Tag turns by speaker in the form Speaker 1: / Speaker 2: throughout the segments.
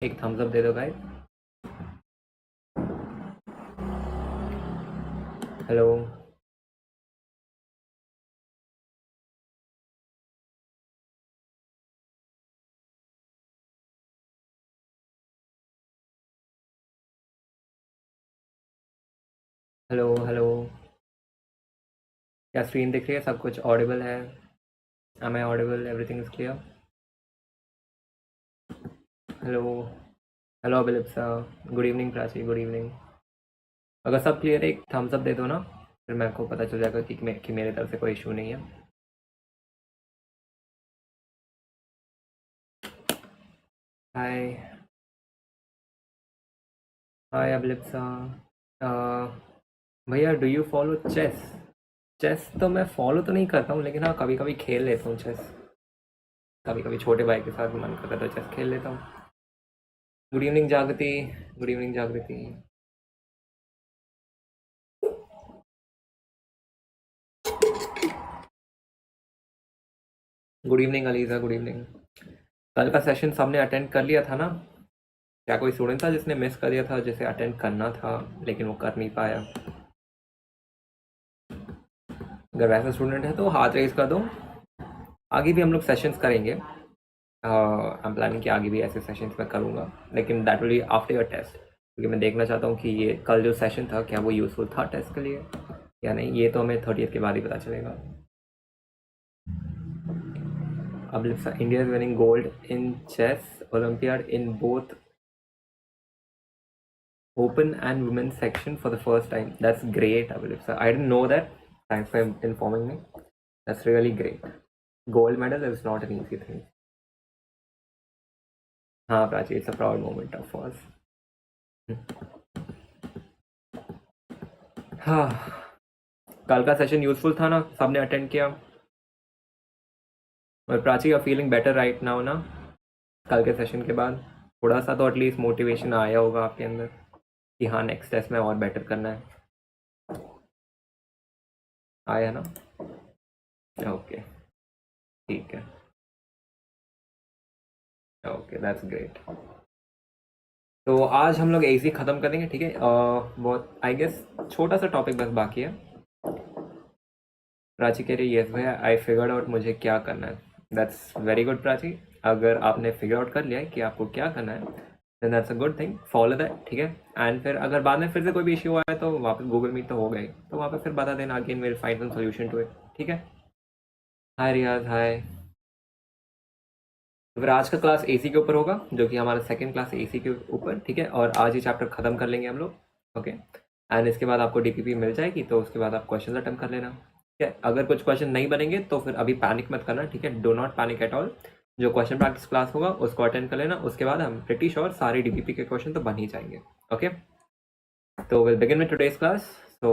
Speaker 1: एक Thums up दे दो गाइस। हेलो। Hello hello. क्या स्क्रीन दिख रही है? सब कुछ ऑडिबल है? Am I audible? Everything is clear? Hello. Hello Abhilipsa. Good evening Prachi, good evening. अगर सब क्लियर है एक थम्स अप दे दो ना, फिर मेरे को पता चल जाएगा कि मेरे तरफ से कोई इशू नहीं है। हाय। हाय अभिलिप्सा। भैया do you follow chess? Chess तो मैं फॉलो तो नहीं करता हूँ, लेकिन हाँ कभी कभी खेल लेता हूँ चेस। कभी कभी छोटे भाई के साथ मन करता है तो चेस खेल लेता हूँ। गुड इवनिंग जागृति। गुड इवनिंग जागृति। Good evening ELISA, good evening. कल का सेशन सबने अटेंड कर लिया था ना? क्या कोई स्टूडेंट था जिसने मिस कर दिया था, जिसे अटेंड करना था लेकिन वो कर नहीं पाया? अगर वैसा स्टूडेंट है तो हाथ रेज कर दो। आगे भी हम लोग सेशंस करेंगे। आई एम प्लानिंग कि आगे भी ऐसे सेशंस मैं करूँगा, लेकिन that will be after your test, क्योंकि मैं देखना चाहता हूँ कि ये कल जो सेशन था क्या वो यूज़फुल था टेस्ट के लिए या नहीं। ये तो हमें 30th के बाद ही पता चलेगा। अब India is winning gold in chess olympiad in both open and women's section for the first time. That's great, Abhilipsa. I didn't know that. Thanks for informing me. That's really great. Gold medal is not an easy thing. हाँ Prachi, it's a proud moment of us. हाँ, कल का session useful था ना? सबने attend किया? और प्राची का फीलिंग बेटर राइट नाउ ना? कल के सेशन के बाद थोड़ा सा तो एटलीस्ट मोटिवेशन आया होगा आपके अंदर कि हाँ नेक्स्ट टेस्ट में और बेटर करना है। आया ना? ओके, ठीक है। Okay, that's great. तो आज हम लोग एसी ख़त्म करेंगे, ठीक है? बहुत आई गेस छोटा सा टॉपिक बस बाकी है। प्राची कह रही यस भैया आई फिगर्ड आउट मुझे क्या करना है। That's very good Prachi. अगर आपने फिगर आउट कर लिया है कि आपको क्या करना है, then that's a good thing, follow that, ठीक है? एंड फिर अगर बाद में फिर से कोई भी इशू आया तो वापस गूगल मीट तो हो गई, तो वहाँ पे फिर बता देना, again will find some solution to it, ठीक है? हाय रियाज, हाय। तो फिर आज का क्लास एसी के ऊपर होगा, जो कि हमारा सेकंड क्लास है एसी के ऊपर, ठीक है? और आज ही चैप्टर खत्म कर लेंगे हम लोग, ओके? एंड इसके बाद आपको डीपीपी मिल जाएगी, तो उसके बाद आप क्वेश्चन अटेम्प्ट कर लेना, ठीक है? अगर कुछ क्वेश्चन नहीं बनेंगे तो फिर अभी पैनिक मत करना, ठीक है? Do not panic at all. जो क्वेश्चन प्रैक्टिस क्लास होगा उसको अटेंड कर लेना, उसके बाद हम प्रिटी श्योर सारे डीपीपी के क्वेश्चन तो बन ही जाएंगे, ओके? तो will begin with today's class. तो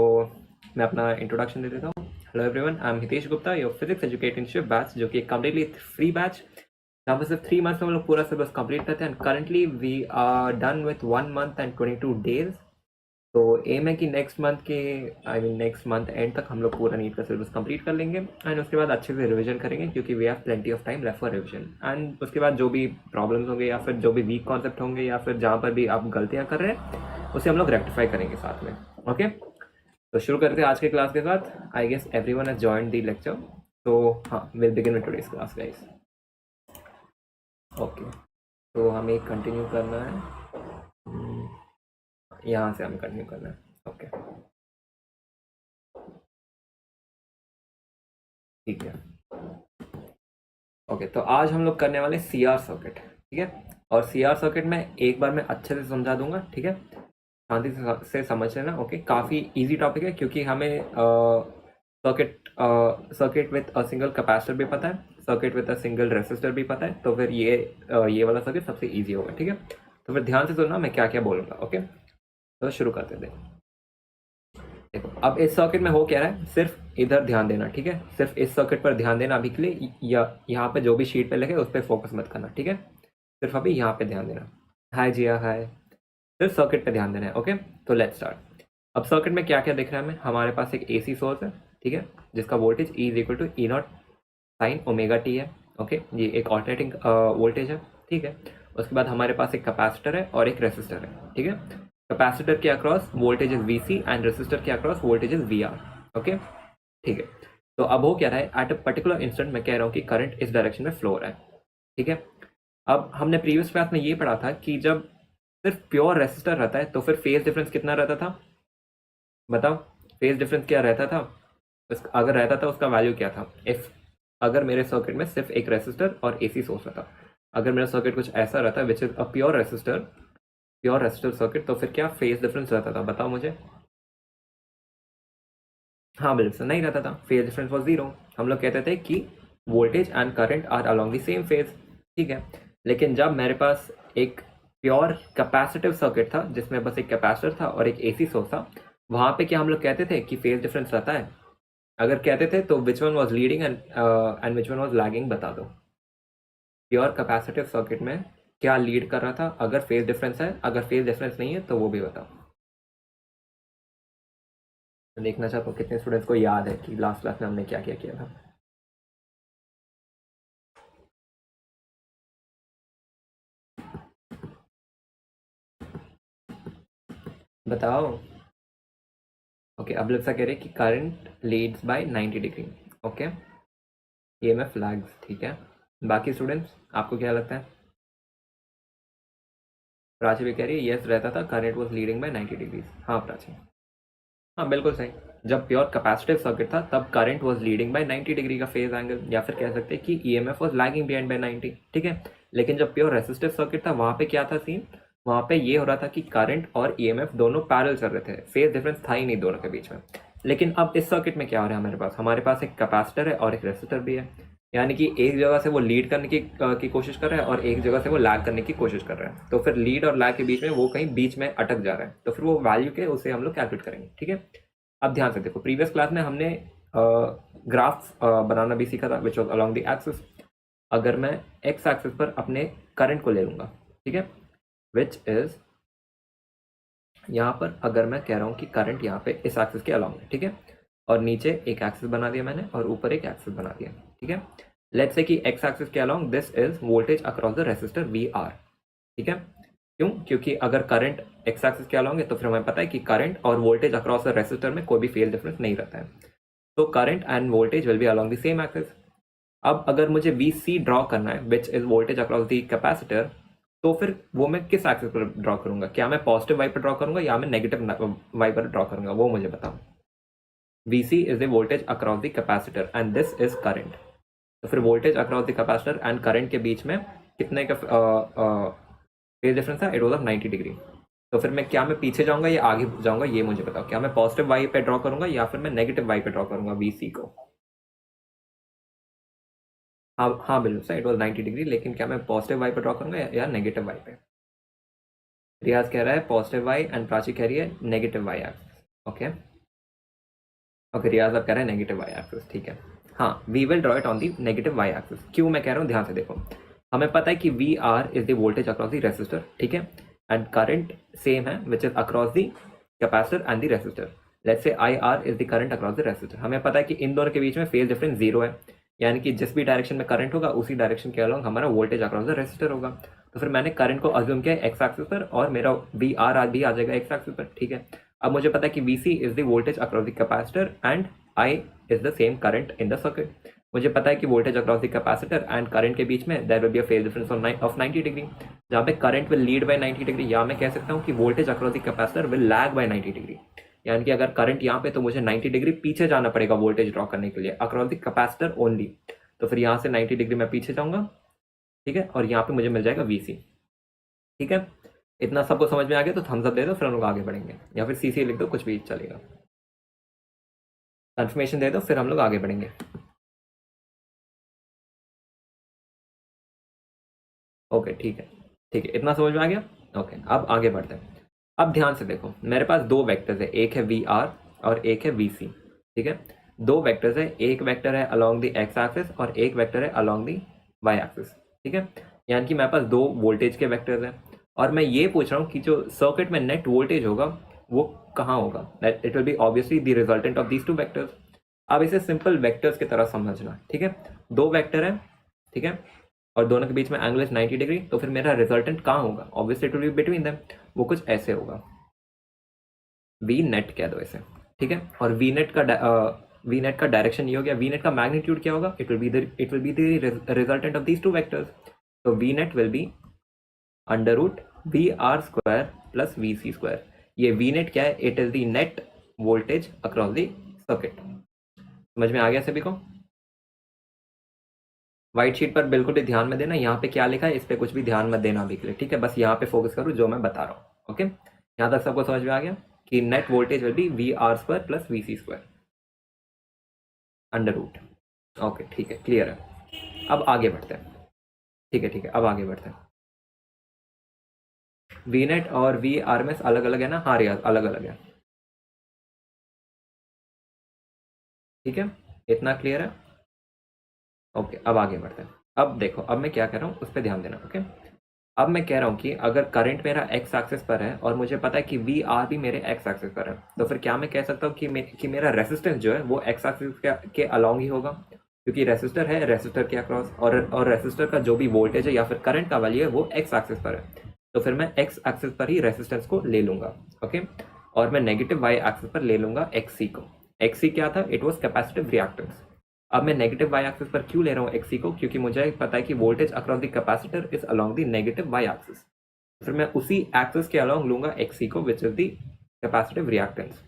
Speaker 1: मैं अपना इंट्रोडक्शन दे देता हूँ। Hello everyone, I am Hitesh Gupta, your physics educatorship batch, जो कि एक कम्प्लीटली फ्री बैच जहाँ पर सिर्फ 3 मंथ्स में हम लोग पूरा सिलेबस कंप्लीट करते हैं। And currently we are done with 1 month and 22 days. तो एम है कि नेक्स्ट मंथ के नेक्स्ट मंथ एंड तक हम लोग पूरा नीट का सिलेबस कंप्लीट कर लेंगे, एंड उसके बाद अच्छे से रिवीजन करेंगे, क्योंकि we have plenty of time left for revision. And उसके बाद जो भी प्रॉब्लम्स होंगे या फिर जो भी वीक कॉन्सेप्ट होंगे या फिर जहाँ पर भी आप गलतियाँ कर रहे हैं उसे हम लोग रेक्टिफाई करेंगे साथ में, ओके? तो शुरू करते हैं आज के क्लास के साथ। I guess everyone has joined the lecture, तो हाँ will begin with today's class guys, okay? तो हमें कंटिन्यू करना है, यहाँ से हमें कंटिन्यू करना है, ओके? ठीक है, ओके। तो आज हम लोग करने वाले सी आर सर्किट, ठीक है? और सी आर सर्किट में एक बार मैं अच्छे से समझा दूंगा, ठीक है? शांति से समझ लेना, ओके? काफ़ी इजी टॉपिक है, क्योंकि हमें circuit with a single capacitor भी पता है, circuit with a single resistor भी पता है, तो फिर ये वाला सर्किट सबसे इजी होगा, ठीक है? तो फिर ध्यान से सुनना मैं क्या क्या बोलूँगा, ओके? तो शुरू करते हैं। देखो अब इस सर्किट में हो क्या रहा है, सिर्फ इधर ध्यान देना, ठीक है? सिर्फ इस सर्किट पर ध्यान देना अभी के लिए, या यहाँ पे जो भी शीट पे लिखे उस पर फोकस मत करना, ठीक है? सिर्फ अभी यहाँ पे ध्यान देना। हाय जिया, हाय। सिर्फ सर्किट पे ध्यान देना है, ओके? तो लेट्स स्टार्ट। अब सर्किट में क्या क्या दिख रहा है हमें? हमारे पास एक एसी सोर्स है, ठीक है? जिसका voltage E is equal to E naught sine omega T है, ओके? ये एक ऑल्टरनेटिंग वोल्टेज है, ठीक है? उसके बाद हमारे पास एक कैपेसिटर है और एक रेसिस्टर है, ठीक है। कैपेसिटर के across voltage is VC and resistor के across voltage is VR, okay, ठीक है। तो अब हो क्या रहा है, एट अ पर्टिकुलर इंस्टेंट मैं कह रहा हूँ कि करंट इस डायरेक्शन में फ्लो हो रहा है, ठीक है। अब हमने प्रीवियस क्लास में ये पढ़ा था कि जब सिर्फ प्योर रेसिस्टर रहता है तो फिर फेज डिफरेंस कितना रहता था, बताओ, फेज डिफरेंस क्या रहता था, अगर रहता था उसका वैल्यू क्या था, इफ अगर मेरे सर्किट में सिर्फ एक रेसिस्टर और एसी सोर्स रहता, अगर मेरा सर्किट कुछ ऐसा रहता which is a pure resistor circuit, तो फिर क्या फेज डिफरेंस रहता था, बताओ मुझे। हाँ बिल्कुल नहीं रहता था, फेज डिफरेंस वॉज जीरो। हम लोग कहते थे कि voltage and current are along the same phase, ठीक है। लेकिन जब मेरे पास एक प्योर कैपेसिटिव सर्किट था जिसमें बस एक कैपेसिटर था और एक एसी सोर्स था, वहां पे क्या हम लोग कहते थे कि फेज डिफरेंस रहता है, अगर कहते थे तो which one was leading and which one was lagging, बता दो। प्योर कैपेसिटिव सर्किट में क्या लीड कर रहा था, अगर फेज डिफरेंस है, अगर फेज डिफरेंस नहीं है तो वो भी बताओ। देखना चाहता हूँ कितने स्टूडेंट्स को याद है कि लास्ट क्लास में हमने क्या क्या किया था। बताओ। ओके, अब लिप्सा कह रहे कि current leads by 90 degree, okay, EMF lags, ठीक है। बाकी स्टूडेंट्स आपको क्या लगता है। प्राची भी कह रही है यस रहता था, current was leading by 90 degree. हाँ प्राची, हाँ बिल्कुल सही। जब प्योर कैपेसिटिव सर्किट था तब current was leading by 90 degree का फेज एंगल, या फिर कह सकते हैं कि EMF was lagging behind by 90, ठीक है। लेकिन जब प्योर रेसिस्टिव सर्किट था वहां पे क्या था सीन, वहां पे ये हो रहा था कि करंट और ईएमएफ दोनों पैरेलल चल रहे थे, फेज डिफरेंस था ही नहीं दोनों के बीच में। लेकिन अब इस सर्किट में क्या हो रहा है, हमारे पास एक कैपेसिटर है और एक रेसिस्टर भी है, यानी कि एक जगह से वो लीड करने की कोशिश कर रहा है और एक जगह से वो लैग करने की कोशिश कर रहा है, तो फिर लीड और लैग के बीच में वो कहीं बीच में अटक जा रहा है, तो फिर वो वैल्यू के उसे हम लोग कैलकुलेट करेंगे, ठीक है। अब ध्यान से देखो, प्रीवियस क्लास में हमने ग्राफ बनाना भी सीखा था which was along the axis. अगर मैं एक्स एक्सिस पर अपने करंट को ले लूंगा, ठीक है, विच इज यहाँ पर अगर मैं कह रहा हूँ कि करंट यहाँ पे इस एक्सिस के अलॉन्ग है, ठीक है, और नीचे एक एक्सिस बना दिया मैंने और ऊपर एक एक्सिस बना दिया, ठीक है। लेट्स से कि एक्स एक्सिस के along this is voltage across the resistor V R, ठीक है। क्यों, क्योंकि अगर करंट एक्स एक्सिस के अलॉन्ग है तो फिर हमें पता है कि करंट और वोल्टेज अक्रॉस द रेसिस्टर में कोई भी फेज डिफरेंस नहीं रहता है, तो current and voltage will be along the same axis. अब अगर मुझे वी सी ड्रॉ करना है which is voltage across the capacitor, तो फिर वो मैं किस एक्सिस पर ड्रॉ करूंगा, क्या मैं पॉजिटिव वाई पर ड्रॉ करूंगा या मैं नेगेटिव वाई पर ड्रॉ करूंगा, वो मुझे बताओ। VC is the voltage across the capacitor and this is current, तो फिर voltage across the capacitor and current के बीच में कितने का फेज डिफरेंस था, इट वाज ऑफ 90 डिग्री। तो फिर मैं क्या, मैं पीछे जाऊंगा या आगे जाऊंगा, ये मुझे बताओ, क्या मैं पॉजिटिव वाई पे ड्रॉ करूंगा या फिर मैं नेगेटिव वाई पे ड्रॉ करूंगा VC को। हाँ हाँ बिल्कुल सर, इट वाज 90 डिग्री, लेकिन क्या मैं पॉजिटिव वाई पे ड्रॉ करूंगा या नेगेटिव वाई पे। रियाज कह रहा है पॉजिटिव वाई एंड प्राची कह रही है negative Y axis, okay okay, Riyaz अब कह रहा है नेगेटिव वाई एक्सिस, ठीक है। हाँ, we will draw it on the negative Y axis. क्यों मैं कह रहा हूँ, ध्यान से देखो, हमें पता है कि we R is the voltage across the resistor, ठीक है, एंड करंट सेम है which is across the capacitor and the resistor. Let's say I R is the current across the resistor. हमें पता है कि इन दोनों के बीच में फेज डिफरेंस जीरो है, यानी कि जिस भी डायरेक्शन में करंट होगा उसी डायरेक्शन के अलॉन्ग हमारा वोल्टेज अक्रॉस द रेसिस्टर होगा। तो फिर मैंने करंट को अज्यूम किया एक्स एक्सिस पर और मेरा वी आर भी आ जाएगा एक्स एक्सिस पर, ठीक है। अब मुझे पता है कि V C is the voltage across the capacitor and I is the same current in the circuit. मुझे पता है कि voltage across the capacitor and current के बीच में there will be a phase difference of 90 degree, जहाँ पे current will lead by 90 degree, या मैं कह सकता हूँ कि voltage across the capacitor will lag by 90 degree, यानी कि अगर करंट यहाँ पे तो मुझे 90 डिग्री पीछे जाना पड़ेगा वोल्टेज ड्रॉ करने के लिए अक्रॉस द कैपेसिटर ओनली। तो फिर यहाँ से 90 डिग्री मैं पीछे जाऊंगा, ठीक है, और यहाँ पे मुझे मिल जाएगा VC, ठीक है। इतना सबको समझ में आ गया तो थम्स अप दे दो, फिर हम लोग आगे बढ़ेंगे, या फिर CC लिख दो, कुछ भी चलेगा। कंफर्मेशन दे दो, फिर हम लोग आगे बढ़ेंगे। ओके ठीक है, ठीक है, इतना समझ में आ गया। ओके, अब आगे बढ़ते हैं। अब ध्यान से देखो, मेरे पास दो वेक्टर्स है, एक है VR और एक है VC, ठीक है। दो वेक्टर्स है, एक वेक्टर है अलोंग द एक्स एक्सिस और एक वेक्टर है अलोंग द वाई एक्सिस, ठीक है। यानी कि मेरे पास दो वोल्टेज के वेक्टर्स हैं और मैं ये पूछ रहा हूँ कि जो सर्किट में नेट वोल्टेज होगा वो कहाँ होगा, it will B obviously the resultant of these two vectors. अब इसे सिंपल वेक्टर्स की तरह समझना, ठीक है। दो वेक्टर है, ठीक है, और दोनों के बीच में एंगल इज 90 डिग्री, तो फिर मेरा रिजल्टेंट कहाँ होगा? Obviously it will be between them, वो कुछ ऐसे होगा, वी नेट कह दो इसे, ठीक है। और वी नेट का डायरेक्शन ये हो गया, वी नेट का मैग्नीट्यूड क्या होगा? It will be the resultant of these two vectors, तो V net will be under root V R square plus V C square. ये वी नेट क्या है? It is the net voltage across the circuit. समझ में आ गया सभी को? व्हाइट शीट पर बिल्कुल भी ध्यान में देना, यहाँ पे क्या लिखा है इस पे कुछ भी ध्यान मत देना अभी के लिए, ठीक है। बस यहाँ पे फोकस करो जो मैं बता रहा हूँ, ओके। यहाँ तक सबको समझ में आ गया कि net voltage will be V R square plus V C square under root. Okay, ठीक है, क्लियर है। अब आगे बढ़ते हैं, ठीक है, ठीक है, अब आगे बढ़ते हैं। वी नेट और वी आर एम एस अलग अलग है ना? हाँ रियाज, अलग अलग है, ठीक है, इतना क्लियर है। ओके, अब आगे बढ़ते हैं। अब देखो, अब मैं क्या कह रहा हूँ उस पर ध्यान देना, ओके। अब मैं कह रहा हूँ कि अगर करंट मेरा एक्स एक्सिस पर है और मुझे पता है कि वी आर भी मेरे एक्स एक्सिस पर है, तो फिर क्या मैं कह सकता हूँ कि मेरा रेसिस्टेंस जो है वो एक्स एक्सिस के अलोंग ही होगा, क्योंकि रेसिस्टर है, रेसिस्टर के अक्रॉस, और रेसिस्टर का जो भी वोल्टेज है या फिर करंट का वैल्यू है वो एक्स एक्सिस पर है, तो फिर मैं एक्स एक्सिस पर ही रेसिस्टेंस को ले लूंगा, ओके। और मैं नेगेटिव वाई एक्सिस पर ले लूंगा एक्सी को। एक्सी क्या था? It was capacitive reactance. अब मैं नेगेटिव वाई एक्सिस पर क्यों ले रहा हूँ एक्सी को? क्योंकि मुझे पता है कि voltage across the capacitor is along the negative Y axis, फिर मैं उसी एक्सिस के अलोंग लूंगा एक्सी को, which is the capacitive reactance.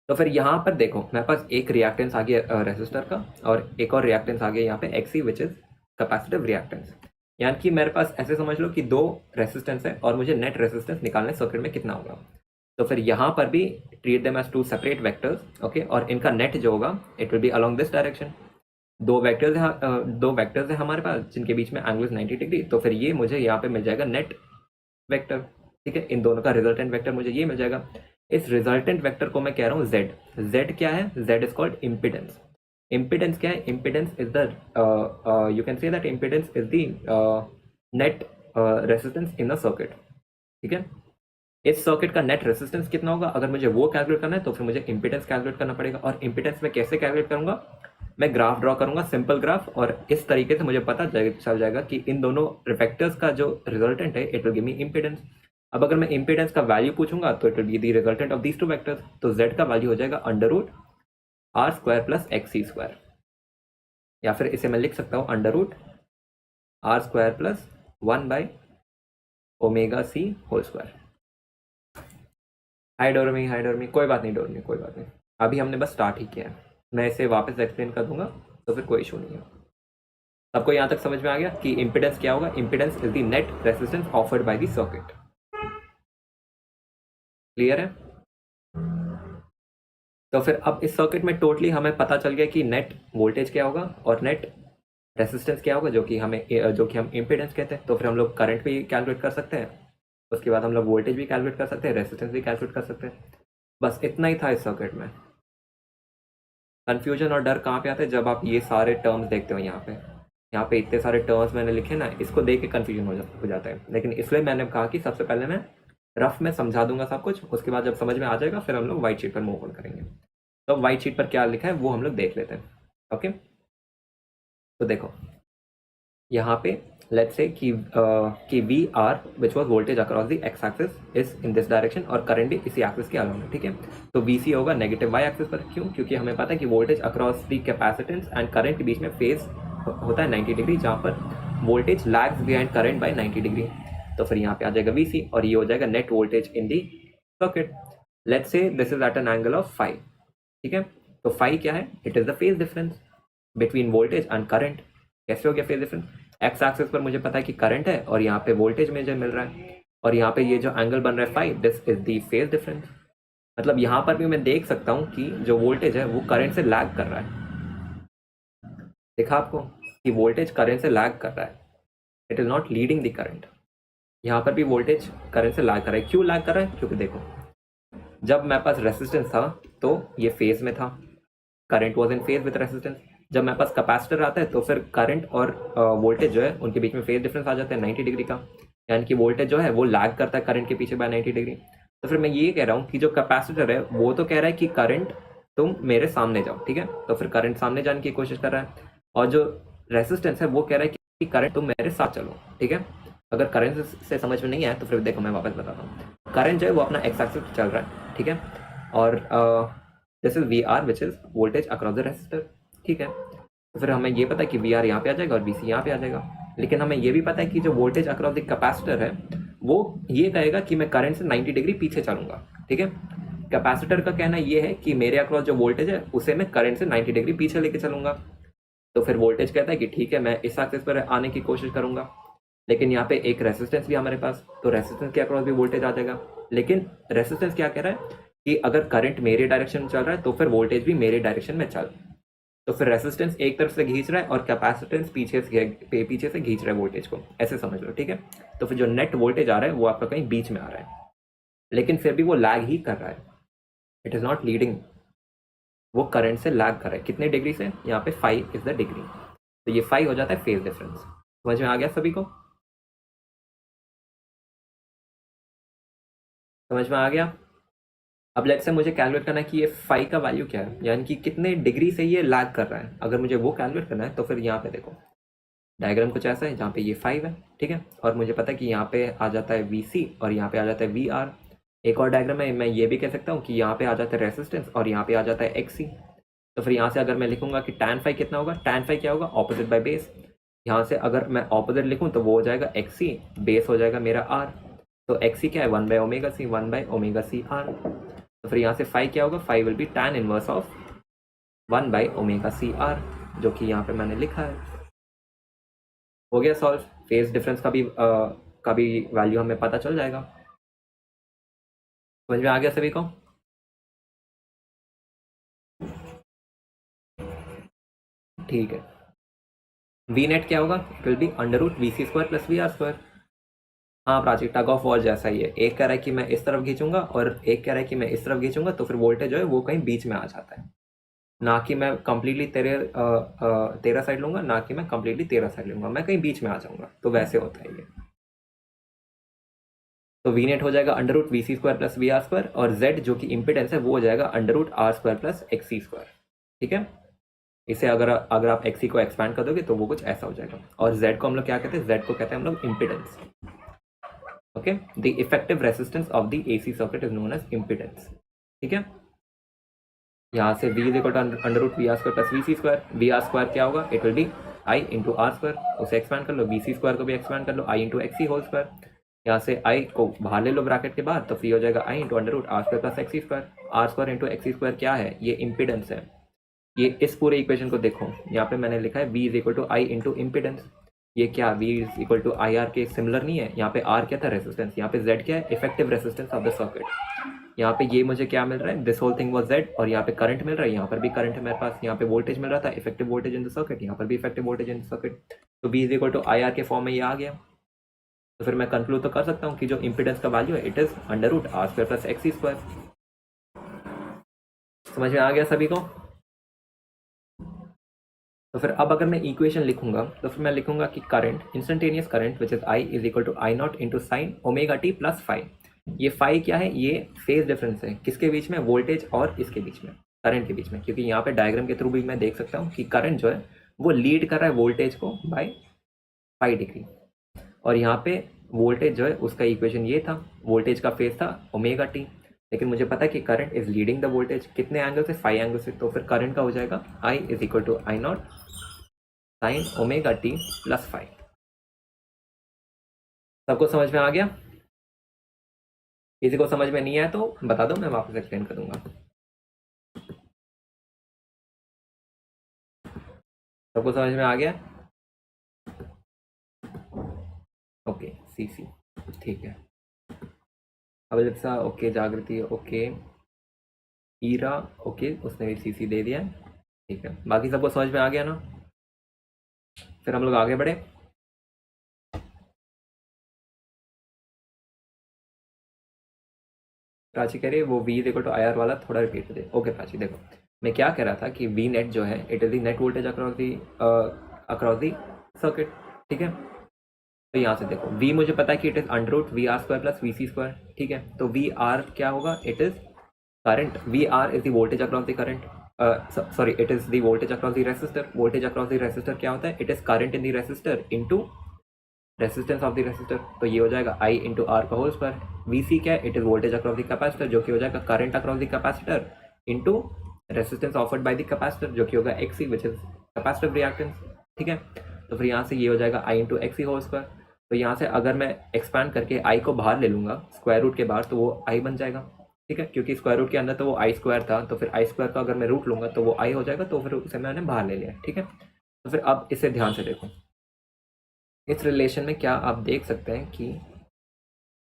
Speaker 1: तो फिर यहाँ पर देखो, मेरे पास एक रिएक्टेंस आ गया रेसिस्टर का, और एक और रिएक्टेंस आ गया यहाँ पे X C, which is capacitive reactance. यानी कि मेरे पास ऐसे समझ लो कि दो रेसिस्टेंस है और मुझे नेट रेसिस्टेंस निकालने सर्किट में कितना होगा। तो फिर यहाँ पर भी treat them as two separate vectors, okay, और इनका नेट जो होगा it will be along this direction. दो वेक्टर्स है हमारे पास जिनके बीच में एंगल 90 डिग्री, तो फिर ये मुझे यहाँ पे मिल जाएगा नेट वेक्टर, ठीक है। इन दोनों का रिजल्टेंट वेक्टर मुझे ये मिल जाएगा। इस रिजल्टेंट वेक्टर को मैं कह रहा हूँ जेड। जेड क्या है? Z is called impedance. Impedance क्या है? Impedance is the you can say that impedance is the net resistance in the circuit, ठीक है। इस सर्किट का नेट रेसिस्टेंस कितना होगा? अगर मुझे वो कैलकुलेट करना है तो फिर मुझे इंपीडेंस कैलकुलेट करना पड़ेगा। और इंपीडेंस में कैसे कैलकुलेट करूंगा? मैं ग्राफ ड्रॉ करूंगा, सिंपल ग्राफ, और इस तरीके से मुझे पता चल जाएगा कि इन दोनों वेक्टर्स का जो रिजल्टेंट है it will give me impedance. अब अगर मैं इंपीडेंस का वैल्यू पूछूंगा तो it will be the resultant of these two vectors, तो जेड का वैल्यू हो जाएगा under root R square plus X C square, या फिर इसे मैं लिख सकता हूँ under root R square plus one by omega C whole square. Hi डोरमी, कोई बात नहीं डोरमी, कोई बात नहीं, अभी हमने बस स्टार्ट ही किया है, मैं इसे वापस एक्सप्लेन कर दूंगा तो फिर कोई इशू नहीं है। सबको यहाँ तक समझ में आ गया कि इंपीडेंस क्या होगा? Impedance is the net resistance offered by the circuit. Clear है? तो फिर अब इस सर्किट में टोटली हमें पता चल गया कि नेट वोल्टेज क्या होगा और नेट रेसिस्टेंस क्या होगा, जो कि हम इंपीडेंस कहते हैं। तो फिर हम लोग करंट भी कैलकुलेट कर सकते हैं, उसके बाद हम लोग वोल्टेज भी कैलकुलेट कर सकते हैं, रेसिस्टेंस भी कैलकुलेट कर सकते हैं। बस इतना ही था इस सर्किट में। कंफ्यूजन और डर कहाँ पे आता है? जब आप ये सारे टर्म्स देखते हो, यहाँ पे इतने सारे टर्म्स मैंने लिखे ना, इसको देख के कंफ्यूजन हो जाता है। लेकिन इसलिए मैंने कहा कि सबसे पहले मैं रफ में समझा दूंगा सब कुछ, उसके बाद जब समझ में आ जाएगा फिर हम लोग व्हाइट शीट पर मूव ऑन करेंगे। तो व्हाइट शीट पर क्या लिखा है वो हम लोग देख लेते हैं, ओके। तो देखो यहाँ पे लेट्स से कि we are which was voltage across the X axis is in this direction, और करंट भी इसी एक्सिस के अलोंग है, ठीक है। तो वी सी होगा नेगेटिव वाई एक्सिस पर, क्यों? क्योंकि हमें पता है कि voltage across the capacitance and current के बीच में फेज होता है 90 डिग्री, जहाँ पर voltage lags behind current by 90 degree. तो फिर यहाँ पे आ जाएगा वी सी, और ये हो जाएगा net voltage in the circuit. Let's say this is at an angle of 5, ठीक है। तो 5 क्या है? It is the phase difference between voltage and current. कैसे हो गया फेज डिफरेंस? एक्स एक्सिस पर मुझे पता है कि करंट है और यहाँ पे वोल्टेज मुझे मिल रहा है, और यहाँ पे ये जो एंगल बन रहा है 5, this is the phase difference. मतलब यहाँ पर भी मैं देख सकता हूँ कि जो वोल्टेज है वो करंट से लैग कर रहा है। देखा आपको कि वोल्टेज करंट से लैग कर रहा है, it is not leading the current. यहाँ पर भी वोल्टेज करंट से लैग कर रहा है। क्यों लैग कर रहा है? क्योंकि देखो, जब मेरे पास रेसिस्टेंस था तो ये फेज में था, current was in phase with resistance. जब मेरे पास कैपेसिटर आता है तो फिर करंट और वोल्टेज जो है उनके बीच में फेज डिफरेंस आ जाता है 90 डिग्री का, यानी कि वोल्टेज जो है वो लैग करता है करंट के पीछे बाय 90 डिग्री। तो फिर मैं ये कह रहा हूँ कि जो कैपेसिटर है वो तो कह रहा है कि करंट तुम मेरे सामने जाओ, ठीक है, तो फिर करंट सामने जाने की कोशिश कर रहा है, और जो रेसिस्टेंस है वो कह रहा है कि कि करंट तुम मेरे साथ चलो, ठीक है। अगर करंट से समझ में नहीं आया तो फिर देखो मैं वापस बताता हूँ। करंट जो है वो अपना एक्स एक्सिस पे चल रहा है, ठीक है, और this is V are which is voltage across the resistor, ठीक है। तो फिर हमें ये पता है कि वी आर यहाँ पे आ जाएगा और वी सी यहाँ पे आ जाएगा, लेकिन हमें ये भी पता है कि जो वोल्टेज अक्रॉस द कैपेसिटर है वो ये कहेगा कि मैं करंट से 90 डिग्री पीछे चलूंगा, ठीक है। कैपेसिटर का कहना ये है कि मेरे अक्रॉस जो वोल्टेज है उसे मैं करंट से 90 डिग्री पीछे लेके चलूंगा। तो फिर वोल्टेज कहता है कि ठीक है मैं इस एक्सिस पर आने की कोशिश करूंगा, लेकिन यहाँ पे एक रेसिस्टेंस भी हमारे पास, तो रेसिस्टेंस के अक्रॉस भी वोल्टेज आ जाएगा। लेकिन रेसिस्टेंस क्या कह रहा है कि अगर करंट मेरे डायरेक्शन में चल रहा है तो फिर वोल्टेज भी मेरे डायरेक्शन में चल। तो फिर रेसिस्टेंस एक तरफ से खींच रहा है और कैपेसिटेंस पीछे से खींच रहा है वोल्टेज को, ऐसे समझ लो, ठीक है। तो फिर जो नेट वोल्टेज आ रहा है वो आपका कहीं बीच में आ रहा है, लेकिन फिर भी वो लैग ही कर रहा है, इट इज नॉट लीडिंग, वो करंट से लैग कर रहा है। कितने डिग्री से? यहाँ पे 5 इज द डिग्री, तो ये 5 हो जाता है फेज डिफरेंस। समझ में आ गया सभी को? समझ में आ गया? अब लेट्स से मुझे कैलकुलेट करना है कि ये 5 का वैल्यू क्या है, यानी कि कितने डिग्री से ये लैग कर रहा है। अगर मुझे वो कैलकुलेट करना है तो फिर यहाँ पे देखो डायग्राम कुछ ऐसा है जहाँ पे ये 5 है, ठीक है, और मुझे पता है कि यहाँ पे आ जाता है VC और यहाँ पे आ जाता है VR। एक और डायग्राम है, मैं ये भी कह सकता हूँ कि यहाँ पे आ जाता है रेसिस्टेंस और यहाँ पे आ जाता है XC। तो फिर यहाँ से अगर मैं लिखूंगा कि tan phi कितना होगा, tan phi क्या होगा, ऑपोजिट बाय बेस। यहाँ से अगर मैं ऑपोजिट लिखूँ तो वो हो जाएगा XC, बेस हो जाएगा मेरा R। तो XC क्या है, 1/ωc, 1/ωc R। तो फिर यहाँ से फाई क्या होगा, phi will be tan inverse of 1/ωc R, जो कि यहाँ पे मैंने लिखा है। हो गया सॉल्व। फेज डिफरेंस का भी वैल्यू हमें पता चल जाएगा। समझ में आ गया सभी को? ठीक है। वी नेट क्या होगा, it will B √VC² + VR²। हाँ प्राची, टग ऑफ वॉर जैसा ही है, एक कह रहा है कि मैं इस तरफ खींचूंगा और एक कह रहा है कि मैं इस तरफ खींचूंगा, तो फिर वोल्टेज जो है वो कहीं बीच में आ जाता है। ना कि मैं कंप्लीटली तेरा साइड लूंगा, ना कि मैं कंप्लीटली तेरा साइड लूंगा, मैं कहीं बीच में आ जाऊंगा, तो वैसे होता है ये। तो वी नेट हो जाएगा √VC² + VR², और Z जो कि इम्पिडेंस है वो हो जाएगा √R² + XC², ठीक है। इसे अगर आप XC को एक्सपैंड कर दोगे तो वो कुछ ऐसा हो जाएगा। और Z को हम लोग क्या कहते हैं, Z को कहते हैं हम लोग impedance. Okay, the effective resistance of the AC circuit is known as impedance, ठीक है। यहाँ से V = √VR² + VC²। VR² क्या होगा, it will be I × R², उसे एक्सपैंड कर लो, VC² को भी एक्सपैंड कर लो, I × XC²। यहाँ से I को बाहर ले लो ब्रैकेट के बाद, तो फ्री हो जाएगा I × √R² + XC²। R² × XC² क्या है, ये इम्पिडेंस है। ये इस पूरे इक्वेशन को देखो, यहाँ पे मैंने लिखा है V = I × इम्पिडेंस। ये क्या V = IR के सिमिलर नहीं है? यहाँ पे R क्या था, रेसिस्टेंस, यहाँ पे Z क्या है, effective resistance of the circuit. यहाँ पे ये मुझे क्या मिल रहा है, this whole thing was Z, और यहाँ पे करंट मिल रहा है, यहाँ पर भी करंट है मेरे पास, यहाँ पे वोल्टेज मिल रहा था, effective voltage in the circuit, यहाँ पर भी effective voltage in the circuit. तो V = IR के फॉर्म में ये आ गया। तो फिर मैं कंक्लूड तो कर सकता हूँ कि जो इम्पिडेंस का वैल्यू है इट इज √R² + XC²। समझ में आ गया सभी को? तो फिर अब अगर मैं इक्वेशन लिखूंगा तो फिर मैं लिखूंगा कि current, instantaneous current which is I = I0 × sin ωt + phi। ये फाई क्या है, ये फेज डिफरेंस है, किसके बीच में, वोल्टेज और इसके बीच में, करंट के बीच में। क्योंकि यहाँ पे डायग्राम के थ्रू भी मैं देख सकता हूँ कि करंट जो है वो लीड कर रहा है वोल्टेज को बाय 5 डिग्री, और यहाँ पे वोल्टेज जो है उसका इक्वेशन ये था, वोल्टेज का फेज था ωt, लेकिन मुझे पता है कि current is leading the voltage, कितने एंगल से, 5 एंगल से। तो फिर करंट का हो जाएगा I = I0 sin ωt + phi। सबको समझ में आ गया? किसी को समझ में नहीं आया तो बता दो, मैं वापस एक्सप्लेन कर दूंगा। सबको समझ में आ गया? ओके, CC, ठीक है। अभिलिप्सा ओके, जागृति ओके, ईरा ओके, उसने भी CC दे दिया, ठीक है। बाकी सबको समझ में आ गया ना? फिर हम लोग आगे बढ़े। प्राची कह रही है वो V = IR वाला थोड़ा रिपीट कर दे। ओके प्राची, देखो मैं क्या कह रहा था कि V नेट जो है it is the net voltage across the circuit, ठीक है। तो यहाँ से देखो V मुझे पता है कि इट इज √VR² + VC², ठीक है। तो VR क्या होगा, it is current, VR is the voltage across the current, sorry, it is the voltage across the resistor. Voltage across the resistor क्या होता है? It is current in the resistor into resistance of the resistor. तो ये हो जाएगा I into are का whole square. VC क्या है? It is voltage across the capacitor, जो कि हो जाएगा current across the capacitor into resistance offered by the capacitor, जो कि होगा XC which is capacitive reactance. ठीक है, तो फिर यहाँ से ये हो जाएगा I into XC whole square. तो यहाँ से अगर मैं एक्सपैंड करके I को बाहर ले लूँगा स्क्वायर रूट के बाहर, तो वो I बन जाएगा. ठीक है, क्योंकि स्क्वायर रूट के अंदर तो वो I स्क्वायर था, तो फिर I स्क्वायर का अगर मैं रूट लूँगा तो वो I हो जाएगा, तो फिर उसे मैंने बाहर ले लिया. ठीक है, तो फिर अब इसे ध्यान से देखो. इस रिलेशन में क्या आप देख सकते हैं कि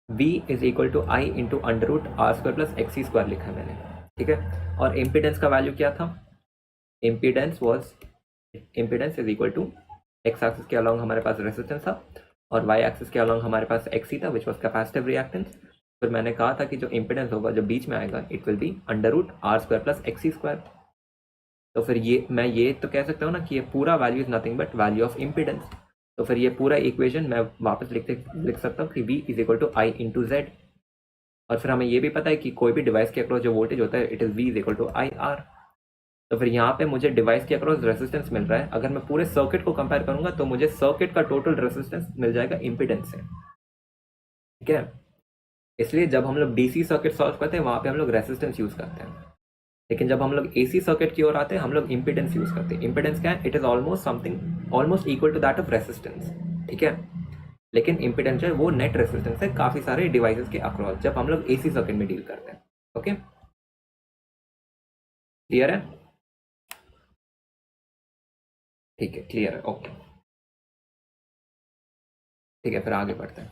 Speaker 1: V is equal to I into under root R square plus XC square लिखा है मैंने. ठीक है, और इम्पिडेंस का वैल्यू क्या था? Impedance is equal to X axis के अलॉन्ग हमारे पास रेसिस्टेंस था और वाई एक्सिस के अलॉन्ग हमारे पास XC था विच वॉज कैपेसिटिव रिएक्टेंस. फिर मैंने कहा था कि जो इम्पिडेंस होगा जो बीच में आएगा it will be under root R square plus XC square. तो फिर मैं ये तो कह सकता हूँ ना कि ये पूरा value is nothing but value of impedance. तो फिर ये पूरा इक्वेशन मैं वापस लिख सकता हूँ कि V is equal to I into Z. और फिर हमें ये भी पता है कि कोई भी डिवाइस के अक्रॉस जो वोल्टेज होता है it is V is equal to IR. तो फिर यहाँ पे मुझे डिवाइस के अक्रॉस रेसिस्टेंस मिल रहा है. अगर मैं पूरे सर्किट को कंपेयर करूंगा तो मुझे सर्किट का टोटल रेसिस्टेंस मिल जाएगा इम्पिडेंस से. ठीक है, इसलिए जब हम लोग DC सर्किट सॉल्व करते हैं वहाँ पे हम लोग रेसिस्टेंस यूज करते हैं, लेकिन जब हम लोग AC सर्किट की ओर आते हैं हम लोग इम्पिडेंस यूज करते हैं. इम्पिडेंस क्या है? It is almost equal to that of resistance. ठीक है, लेकिन इम्पिडेंस जो है वो नेट रेसिस्टेंस है काफी सारे डिवाइसेस के अक्रॉस जब हम लोग AC सर्किट में डील करते हैं. ओके, क्लियर है? ठीक है, क्लियर है. ओके, ठीक है, फिर आगे बढ़ते हैं.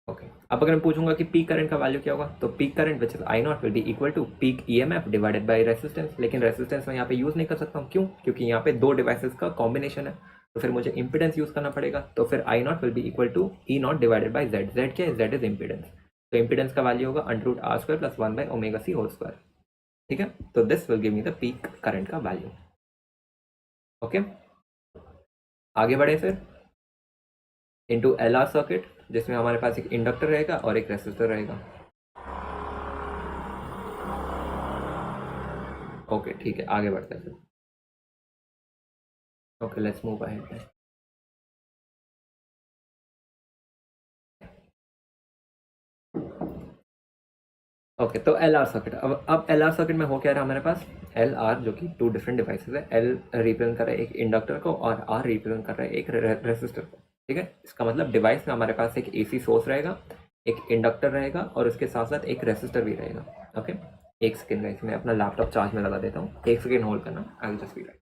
Speaker 1: ओके, अब अगर मैं पूछूंगा कि पीक करंट का वैल्यू क्या होगा, तो peak current which is I naught will be equal to peak EMF divided by resistance. लेकिन रेसिस्टेंस मैं यहाँ पे यूज नहीं कर सकता हूँ. क्यों? क्योंकि यहाँ पे दो डिवाइसेस का कॉम्बिनेशन है, तो फिर मुझे इंपिडेंस यूज करना पड़ेगा. तो फिर I naught will be equal to E naught divided by Z. Z क्या है? Z is impedance. तो इंपिडेंस का वैल्यू होगा under root R square plus 1 by omega C whole square. ठीक है, तो this will give me the peak current का value. Okay, आगे बढ़े फिर इनटू LR सर्किट जिसमें हमारे पास एक इंडक्टर रहेगा और एक रेसिस्टर रहेगा. ओके, ठीक है, आगे बढ़ते हैं फिर. Okay, let's move ahead. Okay, तो LR सर्किट. अब LR सर्किट में हो क्या रहा है हमारे पास? LR जो कि टू डिफरेंट डिवाइसेस है. L रिप्रेजेंट कर रहा है एक इंडक्टर को और R रिप्रेजेंट कर रहा है एक रेसिस्टर को. ठीक है, इसका मतलब डिवाइस में हमारे पास एक AC सोर्स रहेगा, एक इंडक्टर रहेगा और उसके साथ साथ एक रेसिस्टर भी रहेगा. ओके, एक सेकेंड गाइस, मैं अपना लैपटॉप चार्ज में लगा देता हूँ. एक सेकेंड होल्ड करना, I will just be right.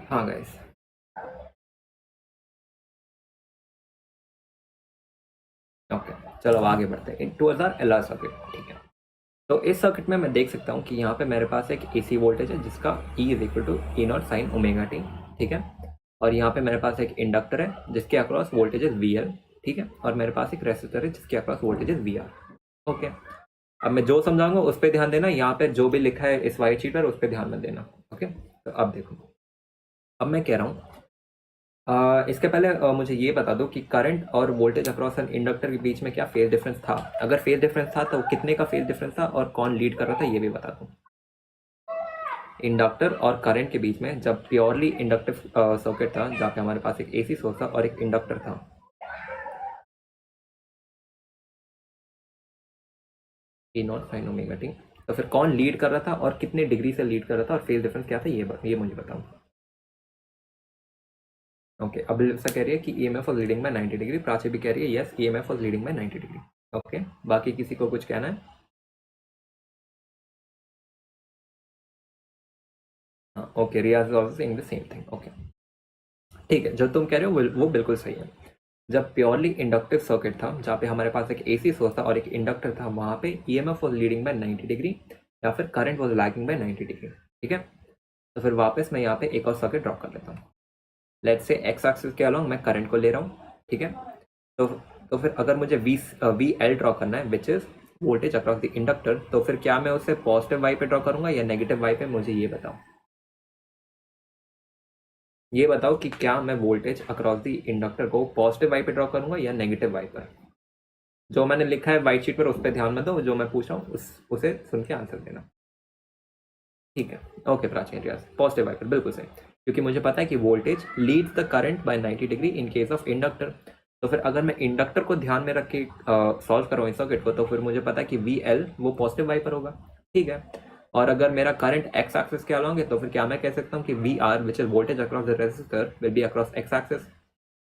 Speaker 1: हाँ गाइस, ओके, चलो अब आगे बढ़ते हैं टुवर्ड्स आवर LR सर्किट. ठीक है, तो इस सर्किट में मैं देख सकता हूँ कि यहाँ पे मेरे पास एक AC वोल्टेज है जिसका E is equal to E naught sine omega T. ठीक है, और यहाँ पे मेरे पास एक इंडक्टर है जिसके अक्रॉस वोल्टेज इज VL. ठीक है, और मेरे पास एक रेसिस्टर है जिसके across voltage is VR. Okay, अब मैं जो समझाऊंगा उस पर ध्यान देना. यहाँ पे जो भी लिखा है इस वाइट शीट पर उस पर ध्यान मत देना. ओके, तो अब देखो, अब मैं कह रहा हूँ इसके पहले मुझे ये बता दो कि करंट और वोल्टेज अक्रॉस एन इंडक्टर के बीच में क्या फेज डिफरेंस था. अगर फेज डिफरेंस था तो कितने का फेज डिफरेंस था और कौन लीड कर रहा था ये भी बता दो. इंडक्टर और करंट के बीच में जब प्योरली इंडक्टिव सर्किट था जहाँ पे हमारे पास एक AC सोर्स था और एक इंडक्टर था, ई नॉट साइन ओमेगा टी, तो फिर कौन लीड कर रहा था और कितने डिग्री से लीड कर रहा था और फेज डिफरेंस क्या था ये मुझे बताओ. ओके, अब लिप्सा कह रही है कि EMF was leading by 90 degree. Prachi भी कह रही है yes EMF was leading by 90 degree. Okay, बाकी किसी को कुछ कहना है? हाँ, okay, Riyaz is also saying the same thing. Okay, ठीक है, जो तुम कह रहे हो वो बिल्कुल सही है. जब प्योरली इंडक्टिव सर्किट था जहाँ पे हमारे पास एक AC सोर्स था और एक इंडक्टर था, वहाँ पे EMF was leading by 90 degree या फिर current was lagging by 90 degree. ठीक है, तो फिर वापस मैं यहाँ पे एक और सर्किट ड्रॉ कर लेता हूँ. लेट्स से एक्स एक्सिस के अलॉन्ग मैं करंट को ले रहा हूँ. ठीक है, तो फिर अगर मुझे VL ड्रॉ करना है which is voltage across the inductor, तो फिर क्या मैं उसे पॉजिटिव वाई पे ड्रॉ करूंगा या नेगेटिव वाई पे, मुझे ये बताओ। ये बताओ कि क्या मैं वोल्टेज अक्रॉस द इंडक्टर को पॉजिटिव वाई पे ड्रॉ करूंगा या नेगेटिव वाई पर। जो मैंने लिखा है वाइट शीट पर उस पर ध्यान मत दो, जो मैं पूछ रहा हूँ उसे सुन के आंसर देना। ठीक है, ओके प्राचीन, रियाज पॉजिटिव वाई पर, बिल्कुल सही, क्योंकि मुझे पता है कि voltage leads the current by 90 degree in case of inductor. तो फिर अगर मैं इंडक्टर को ध्यान में रख के सॉल्व कर रहा हूँ इस सर्किट को, तो फिर मुझे पता है कि वी एल वो पॉजिटिव वाई पर होगा। ठीक है, और अगर मेरा करंट एक्स एक्सिस के अलॉन्ग है, तो फिर क्या मैं कह सकता हूँ कि we are which is voltage across the resistor will be across X axis.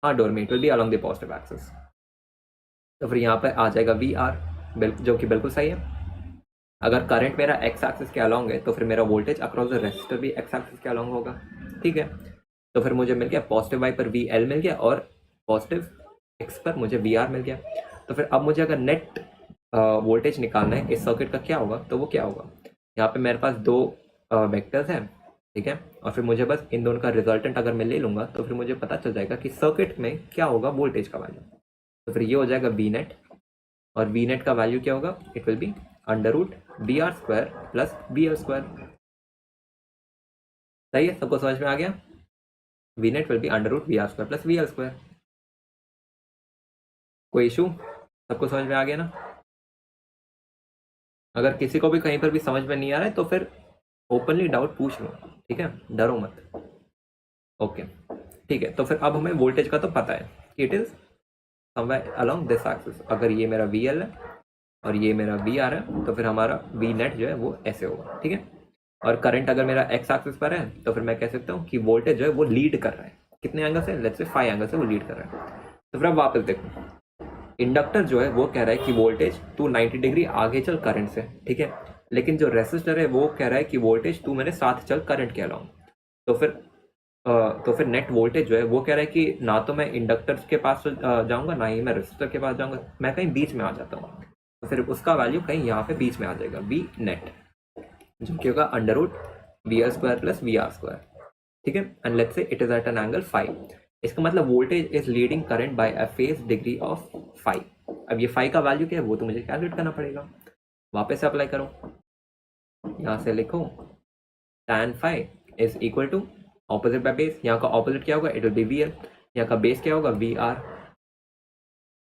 Speaker 1: हाँ डोर में it will be along the positive axis. तो फिर यहाँ पर आ जाएगा वी आर, जो कि बिल्कुल सही है। अगर करंट मेरा एक्स एक्सिस के अलॉन्ग है, तो फिर मेरा वोल्टेज अक्रॉस द रेजिस्टर भी एक्स एक्सिस के अलॉन्ग होगा। ठीक है, तो फिर मुझे मिल गया पॉजिटिव वाई पर वी एल मिल गया, और पॉजिटिव एक्स पर मुझे वी आर मिल गया। तो फिर अब मुझे अगर नेट वोल्टेज निकालना है इस सर्किट का, क्या होगा, तो वो क्या होगा, यहाँ पे मेरे पास दो वेक्टर्स हैं। ठीक है, और फिर मुझे बस इन दोनों का रिजल्टेंट अगर मैं ले लूंगा, तो फिर मुझे पता चल जाएगा कि सर्किट में क्या होगा वोल्टेज का वैल्यू। तो फिर ये हो जाएगा वी नेट, और वी नेट का वैल्यू क्या होगा, it will be under root V R square plus V L square. सही है, सबको समझ में आ गया। V net will be under root V R square plus V L square. कोई इशू, सबको समझ में आ गया ना। अगर किसी को भी कहीं पर भी समझ में नहीं आ रहा है, तो फिर ओपनली डाउट पूछ लो। ठीक है, डरो मत। ओके, ठीक है, तो फिर अब हमें वोल्टेज का तो पता है कि it is somewhere along this axis. अगर ये मेरा वी एल है और ये मेरा वी आर है, तो फिर हमारा वी नेट जो है वो ऐसे होगा। ठीक है, और करंट अगर मेरा एक्स एक्सिस पर है, तो फिर मैं कह सकता हूँ कि वोल्टेज जो है वो लीड कर रहा है। कितने एंगल से, लेट्स से 5 एंगल से वो लीड कर रहा है। तो फिर अब वापस देखो, इंडक्टर जो है वो कह रहा है कि वोल्टेज तू 90 डिग्री आगे चल करंट से। ठीक है, लेकिन जो रेसिस्टर है वो कह रहा है कि वोल्टेज तू मेरे साथ चल करंट के अलाउंग। तो फिर नेट वोल्टेज जो है वो कह रहा है कि ना तो मैं इंडक्टर के पास जाऊंगा, ना ही मैं रेसिस्टर के पास जाऊंगा, मैं कहीं बीच में आ जाता हूँ। तो फिर उसका वैल्यू कहीं यहाँ पे बीच में आ जाएगा, वी नेट, जो कि होगा under root V R square plus V R square. ठीक है, and let's say it is at an angle 5। इसका मतलब voltage is leading current by a phase degree of 5। अब ये 5 का वैल्यू क्या है वो तो मुझे कैलकुलेट करना पड़ेगा। वापस से अप्लाई करो, यहाँ से लिखो tan five is equal to opposite by base. यहाँ का ऑपोजिट क्या होगा, it will be V L. यहाँ का बेस क्या होगा, वी आर।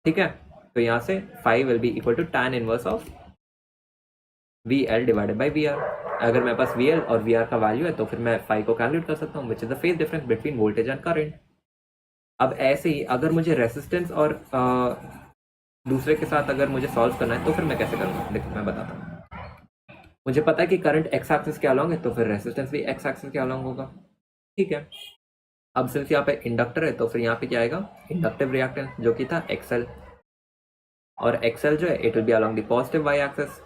Speaker 1: ठीक है, तो यहाँ से 5 will be equal to tan inverse of V L divided by V R. अगर मेरे पास वी एल और वी आर का वैल्यू है, तो फिर मैं 5 को कैलकुलेट कर सकता हूँ, विच is the phase difference between voltage and current. अब ऐसे ही अगर मुझे रेसिस्टेंस और दूसरे के साथ अगर मुझे सॉल्व करना है, तो फिर मैं कैसे करूँगा, देखो मैं बताता हूँ। मुझे पता है कि करंट एक्स एक्सिस के अलॉन्ग है, तो फिर रेसिस्टेंस भी एक्स एक्सिस के अलॉन्ग होगा। ठीक है, अब सिंस यहाँ पे इंडक्टर है, तो फिर यहाँ पे क्या आएगा, इंडक्टिव रिएक्टेंस, जो कि था एक्सएल, और एक्सएल जो है it will be along the positive Y axis.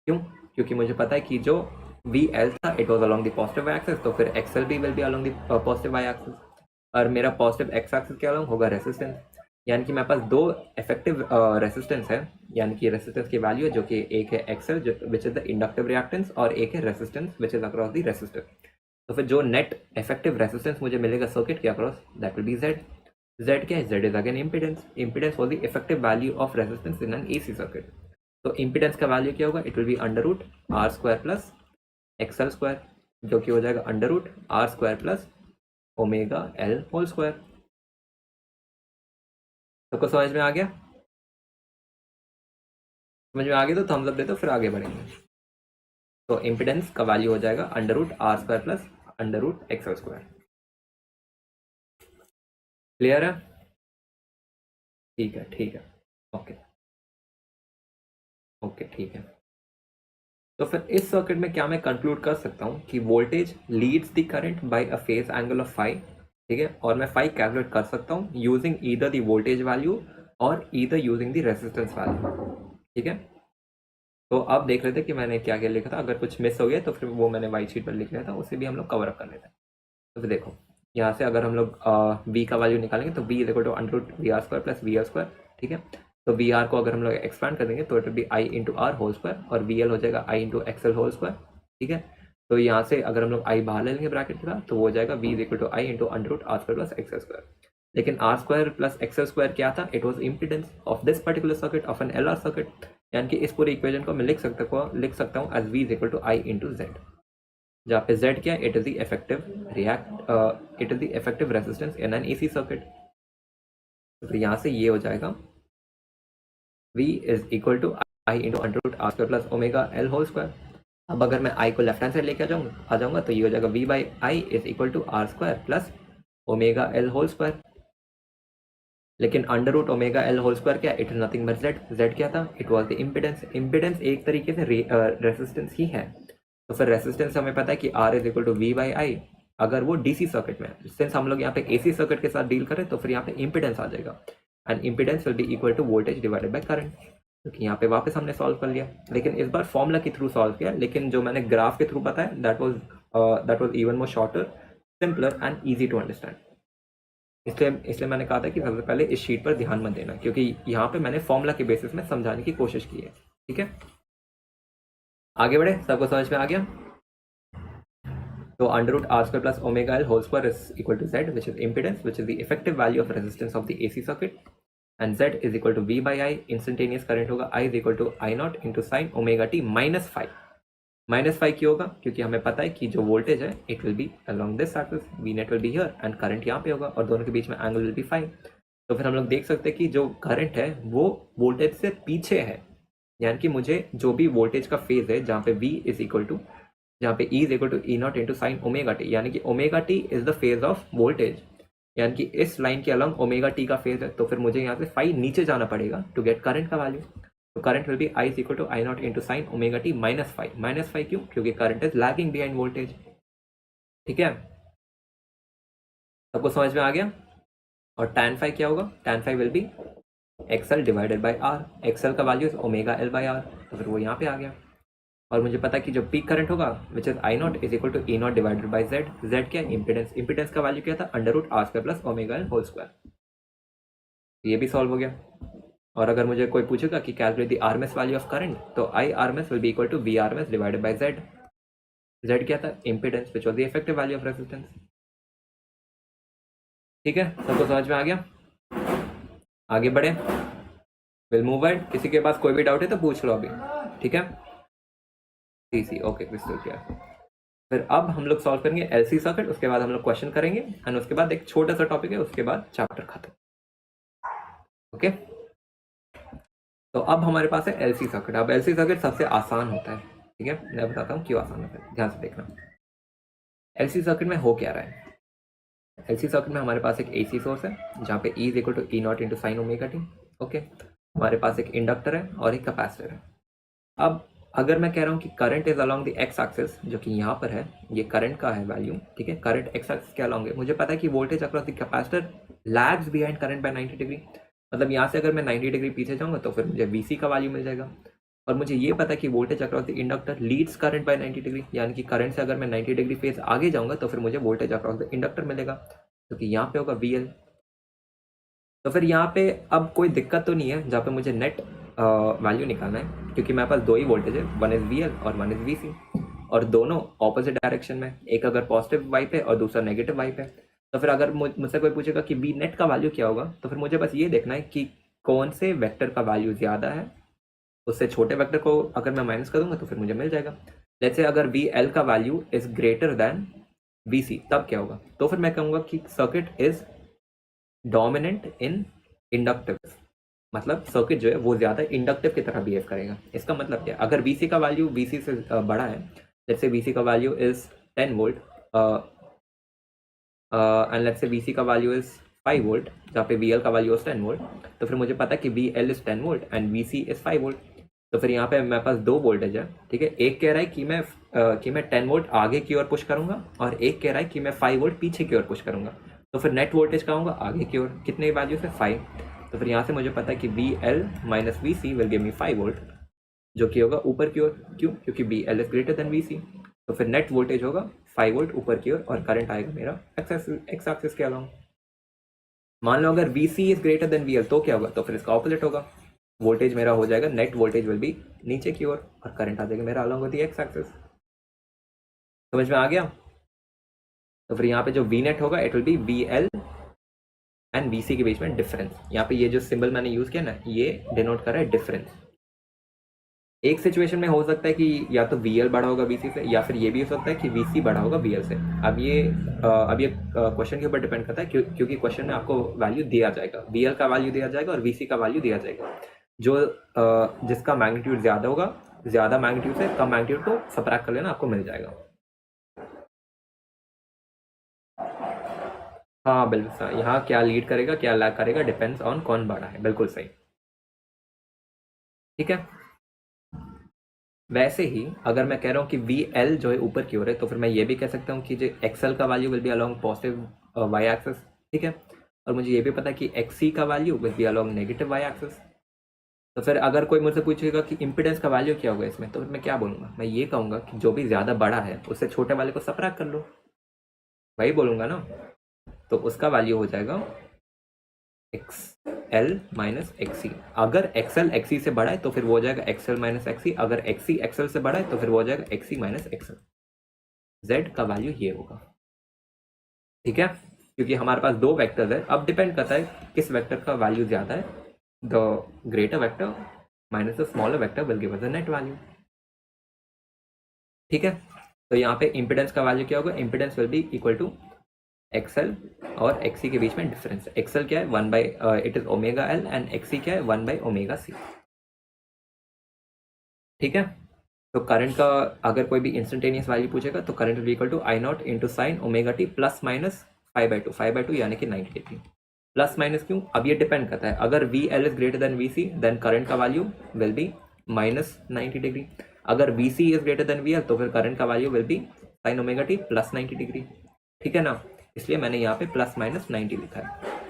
Speaker 1: क्यों, क्योंकि मुझे पता है कि जो वी एल था it was along the positive Y axis, तो फिर एक्सएल भी will be along the positive Y axis, और मेरा पॉजिटिव एक्स एक्सिस के अलॉन्ग होगा रेसिस्टेंस। यानी कि मेरे पास दो इफेक्टिव रेसिस्टेंस है, यानी कि रेसिस्टेंस की वैल्यू है, जो कि एक है XL which is the inductive reactance, और एक है resistance which is across the resistor. तो फिर जो नेट इफेक्टिव रेसिस्टेंस मुझे मिलेगा सर्किट के across, that will be Z. Z क्या है, Z is again impedance. Impedance for the effective value of resistance in an AC circuit. तो impedance का वैल्यू क्या होगा, it will be under root R square plus XL square, जो कि हो जाएगा under root R square plus omega L whole square. सबको समझ में आ गया, समझ में आ गया तो थम्स अप दे दो, फिर आगे बढ़ेंगे। तो इम्पीडेंस का वैल्यू हो जाएगा under root R square plus under root XL square. Clear है, ठीक है, ठीक है, ओके ओके, ठीक है। तो फिर इस सर्किट में क्या मैं कंक्लूड कर सकता हूँ कि voltage leads the current by a phase angle of 5। ठीक है, और मैं 5 कैलकुलेट कर सकता हूँ using either the voltage value और either using the resistance value. ठीक है, तो आप देख रहे थे कि मैंने क्या क्या लिखा था, अगर कुछ मिस हो गया तो फिर वो मैंने वाइट शीट पर लिख लिया था, उसे भी हम लोग कवर अप कर लेते हैं। तो फिर देखो, यहाँ से अगर हम लोग वी का वैल्यू निकालेंगे, तो V is equal to under root V R square plus V R square. ठीक है, तो वी आर को अगर हम लोग एक्सपैंड कर देंगे, तो it will be I into R whole square, और वी एल हो जाएगा I into XL whole square. ठीक है, तो यहाँ से अगर हम लोग आई बाहर ले लेंगे ब्रैकेट के साथ, तो वो हो जाएगा V is equal to I into under root R square plus XL square. लेकिन R square plus XL square क्या था, it was impedance of this particular circuit of an L R circuit. यानी कि इस पूरी इक्वेशन को मैं लिख सकता हूँ as V is equal to I into Z, जहाँ पे जेड क्या है, it is the effective resistance in an AC circuit. तो फिर यहाँ से ये हो जाएगा V is equal to I into under root R square plus omega L whole square. अब अगर मैं I को लेफ्ट हैंड साइड लेके आ जाऊंगा तो ये हो जाएगा V by I is equal to R square plus omega L whole square. लेकिन under root omega L whole square क्या, it is nothing but Z क्या था, इट वॉज द इम्पिडेंस एक तरीके से रेसिस्टेंस ही है। तो फिर रेसिस्टेंस हमें पता है कि R is equal to V by I. अगर वो डीसी सर्किट में, सिंस हम लोग यहाँ पे एसी सर्किट के साथ डील करें तो फिर यहाँ पे इम्पिडेंस आ जाएगा, and impedance will be equal to voltage divided by current. क्योंकि यहाँ पे वापस हमने सॉल्व कर लिया, लेकिन इस बार फॉर्मूला के थ्रू सॉल्व किया, लेकिन जो मैंने ग्राफ के थ्रू बताया that was even more shorter, simpler and easy to understand. इसलिए मैंने कहा था कि सबसे पहले इस शीट पर ध्यान मत देना, क्योंकि यहाँ पे मैंने फॉर्मूला के बेसिस में समझाने की कोशिश की है। ठीक है, आगे बढ़े, सबको समझ में आ गया। तो under root R square plus omega L whole square is equal to Z, which is impedance, which is the effective value of resistance of the AC circuit, and z is equal to v by I. Instantaneous current होगा I is equal to I naught into sine omega T -5 क्यों होगा, क्योंकि हमें पता है कि जो voltage है it will be along this axis, v net will be here and current यहाँ पे होगा, और दोनों के बीच में एंगल विल बी फाई। तो फिर हम लोग देख सकते हैं कि जो करंट है वो वोल्टेज से पीछे है, यानी कि मुझे जो भी वोल्टेज का फेज है जहाँ पे v इज इक्वल टू, जहाँ पे E is equal to E naught into sine omega T, यानी कि omega T is the phase of voltage, यानी कि इस लाइन के अलॉन्ग ओमेगा टी का फेज है। तो फिर मुझे यहाँ से फाई नीचे जाना पड़ेगा टू गेट करंट का वैल्यू। तो current will be I is equal to I naught into sine omega T -5 क्यों, क्योंकि current is lagging behind voltage. ठीक है, सबको समझ में आ गया। और tan फाई क्या होगा, tan phi will be XL divided by R, XL का value is omega L by R, तो फिर वो यहाँ पे आ गया। और मुझे पता है कि जो पीक करंट होगा which is I naught is equal to E naught divided by Z क्या है, इंपिडेंस का वैल्यू क्या था, under root R square plus omega L whole square. ये भी सॉल्व हो गया। और अगर मुझे कोई पूछेगा कि calculate the RMS value of current, तो I RMS will be equal to V RMS divided by Z क्या था, impedance which was the effective value of resistance. ठीक है, सबको समझ में आ गया। आगे बढ़े, विल मूव अहेड। किसी के पास कोई भी डाउट है तो पूछ लो अभी। ठीक है, सी ओके, क्रिस्टल क्लियर। फिर अब हम लोग सॉल्व करेंगे एलसी सर्किट, उसके बाद हम लोग क्वेश्चन करेंगे, एंड उसके बाद एक छोटा सा टॉपिक है, उसके बाद चैप्टर खत्म। ओके, तो अब हमारे पास है एलसी सर्किट। अब एलसी सर्किट सबसे आसान होता है। ठीक है, मैं बताता हूँ क्यों आसान होता है, ध्यान से देखना। एलसी सर्किट में हो क्या रहा है, एलसी सर्किट में हमारे पास एक एसी सोर्स है जहाँ पे E is equal to E naught into sine omega T. Okay, हमारे पास एक इंडक्टर है और एक कैपेसिटर है। अब अगर मैं कह रहा हूँ कि current is along the X axis, जो कि यहाँ पर है, ये करंट का है वैल्यू। ठीक है, करंट एक्स एक्सिस के अलॉन्ग है। मुझे पता है कि voltage across the capacitor lags behind current by 90 degree. मतलब यहाँ से अगर मैं 90 डिग्री पीछे जाऊँगा तो फिर मुझे VC का वैल्यू मिल जाएगा। और मुझे ये पता है कि voltage across the inductor leads current by 90 degree, यानी कि करंट से अगर मैं 90 डिग्री फेज आगे जाऊँगा तो फिर मुझे वोल्टेज अक्रॉस द इंडक्टर मिलेगा, जो कि यहाँ पे होगा VL। तो फिर यहाँ पे अब कोई दिक्कत तो नहीं है जहाँ पे मुझे नेट वैल्यू निकालना है, क्योंकि मेरे पास दो ही वोल्टेज है, वन इज VL और वन इज VC, और दोनों ऑपोजिट डायरेक्शन में, एक अगर पॉजिटिव वाइप है और दूसरा नेगेटिव वाइप है। तो फिर अगर मुझसे कोई पूछेगा कि V नेट का वैल्यू क्या होगा, तो फिर मुझे बस ये देखना है कि कौन से वेक्टर का वैल्यू ज़्यादा है, उससे छोटे वेक्टर को अगर मैं माइनस करूँगा तो फिर मुझे मिल जाएगा। जैसे अगर VL का value is greater then VC, तब क्या होगा, तो फिर मैं कहूँगा कि circuit is dominant in inductive, मतलब सर्किट जो है वो ज़्यादा इंडक्टिव की तरह बिहेव करेगा। इसका मतलब क्या है, अगर VC का वैल्यू VC से बड़ा है, जैसे VC का value is 10 volt and let's से VC का वैल्यू इज 5 वोल्ट, जहाँ पे VL का वैल्यू इज 10 वोल्ट, तो फिर मुझे पता है कि VL is 10 volt and VC is 5 volt. तो फिर यहाँ पे मेरे पास दो वोल्टेज है। ठीक है, एक कह रहा है कि मैं 10 वोल्ट आगे की ओर पुश करूंगा, और एक कह रहा है कि मैं 5 वोल्ट पीछे की ओर पुश करूंगा। तो फिर नेट वोल्टेज का होगा आगे की ओर, कितने वैल्यू से 5। तो फिर यहाँ से मुझे पता है कि VL minus VC will give me 5 volt, जो कि होगा ऊपर की ओर। क्यों, क्योंकि VL is greater then VC। तो फिर नेट वोल्टेज होगा 5 वोल्ट ऊपर की ओर, और करंट आएगा मेरा एक्स एक्सिस के अलॉन्ग। मान लो अगर VC is greater then VL, तो क्या होगा, तो फिर इसका ऑपोजिट होगा, वोल्टेज मेरा हो जाएगा, नेट वोल्टेज विल बी नीचे की ओर, और करंट आ जाएगा मेरा along with the X axis. समझ में आ गया। तो फिर यहाँ पे जो V नेट होगा it will B VL and VC के बीच में डिफरेंस। यहाँ पे ये जो सिंबल मैंने यूज किया ना, ये डिनोट कर रहा है डिफरेंस। एक सिचुएशन में हो सकता है कि या तो वीएल बड़ा होगा वीसी से, या फिर ये भी हो सकता है कि वीसी बड़ा होगा वीएल से। अब ये क्वेश्चन के ऊपर डिपेंड करता है, क्योंकि क्वेश्चन में आपको वैल्यू दिया जाएगा, वीएल का वैल्यू दिया जाएगा और वीसी का वैल्यू दिया जाएगा। जो जिसका मैग्नीट्यूड ज़्यादा होगा, ज़्यादा मैग्नीट्यूड से कम मैग्नीट्यूड को सबट्रैक्ट कर लेना, आपको मिल जाएगा। हाँ बिल्कुल सर, यहाँ क्या लीड करेगा क्या लैग करेगा डिपेंड्स ऑन कौन बड़ा है, बिल्कुल सही। ठीक है, वैसे ही अगर मैं कह रहा हूँ कि वी एल जो है ऊपर की ओर है, तो फिर मैं ये भी कह सकता हूँ कि जो एक्सएल का value will be along positive Y axis. ठीक है, और मुझे ये भी पता है कि एक्सी का value will be along negative Y axis. तो फिर अगर कोई मुझसे पूछेगा कि इम्पिडेंस का वैल्यू क्या होगा इसमें, तो फिर मैं क्या बोलूँगा, मैं ये कहूँगा कि जो भी ज़्यादा बड़ा है उससे छोटे वाले को सबट्रैक्ट कर लो, वही बोलूँगा ना। तो उसका वैल्यू हो जाएगा एक्स एल माइनस एक्सी। अगर एक्सएल एक्सी से बड़ा है तो फिर वो हो जाएगा एक्सएल माइनस एक्सी, अगर एक्सी एक्सएल से बड़ा है तो फिर वो हो जाएगा एक्सी माइनस एक्सएल। जेड का वैल्यू ये होगा। ठीक है, क्योंकि हमारे पास दो वेक्टर्स है, अब डिपेंड करता है किस वेक्टर का वैल्यू ज़्यादा है, the greater vector minus the smaller vector will give us the net value. ठीक है, तो यहाँ पे इम्पिडेंस का वैल्यू क्या होगा, impedance will be equal to XL और एक्सी के बीच में डिफरेंस। एक्सएल क्या है 1 by it is omega L, and XC क्या है 1 बाई ओमेगा सी। ठीक है, तो करंट का अगर कोई भी इंस्टेंटेनियस वैल्यू पूछेगा तो current will be equal to I naught into sine omega T plus minus 5/2 यानी कि 90 डिग्री। प्लस माइनस क्यों, अब ये डिपेंड करता है, अगर V L is greater than V C then current का value will be minus 90 degree. अगर V C is greater than V L तो फिर करंट का value will be sine omega T plus 90 degree. ठीक है ना, इसलिए मैंने यहाँ पे प्लस माइनस 90 लिखा है।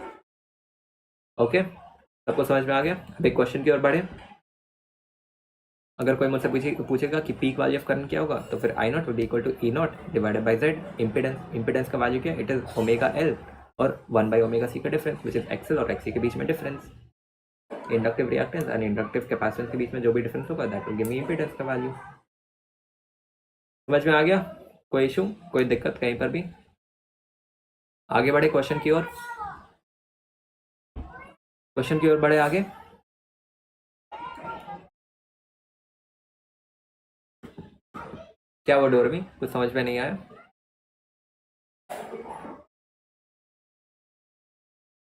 Speaker 1: ओके, सबको समझ में आ गया। अभी क्वेश्चन की ओर बढ़े। अगर कोई मुझसे पूछेगा कि पीक वैल्यू ऑफ करंट क्या होगा, तो फिर I naught will be equal to E naught divided by Z. Impedance का वैल्यू क्या है, इट इज ओमेगा एल और 1 बाई ओमेगा सी का डिफरेंस विच इज एक्सएल और एक्सी के बीच में difference. Inductive reactance and inductive capacitance के बीच में जो भी डिफरेंस होगा that will give me impedance का वैल्यू। समझ में आ गया, कोई इशू कोई दिक्कत कहीं पर भी। आगे बढ़े क्वेश्चन की ओर, क्वेश्चन की ओर बढ़े आगे। क्या वो डोरमी कुछ समझ में नहीं आया।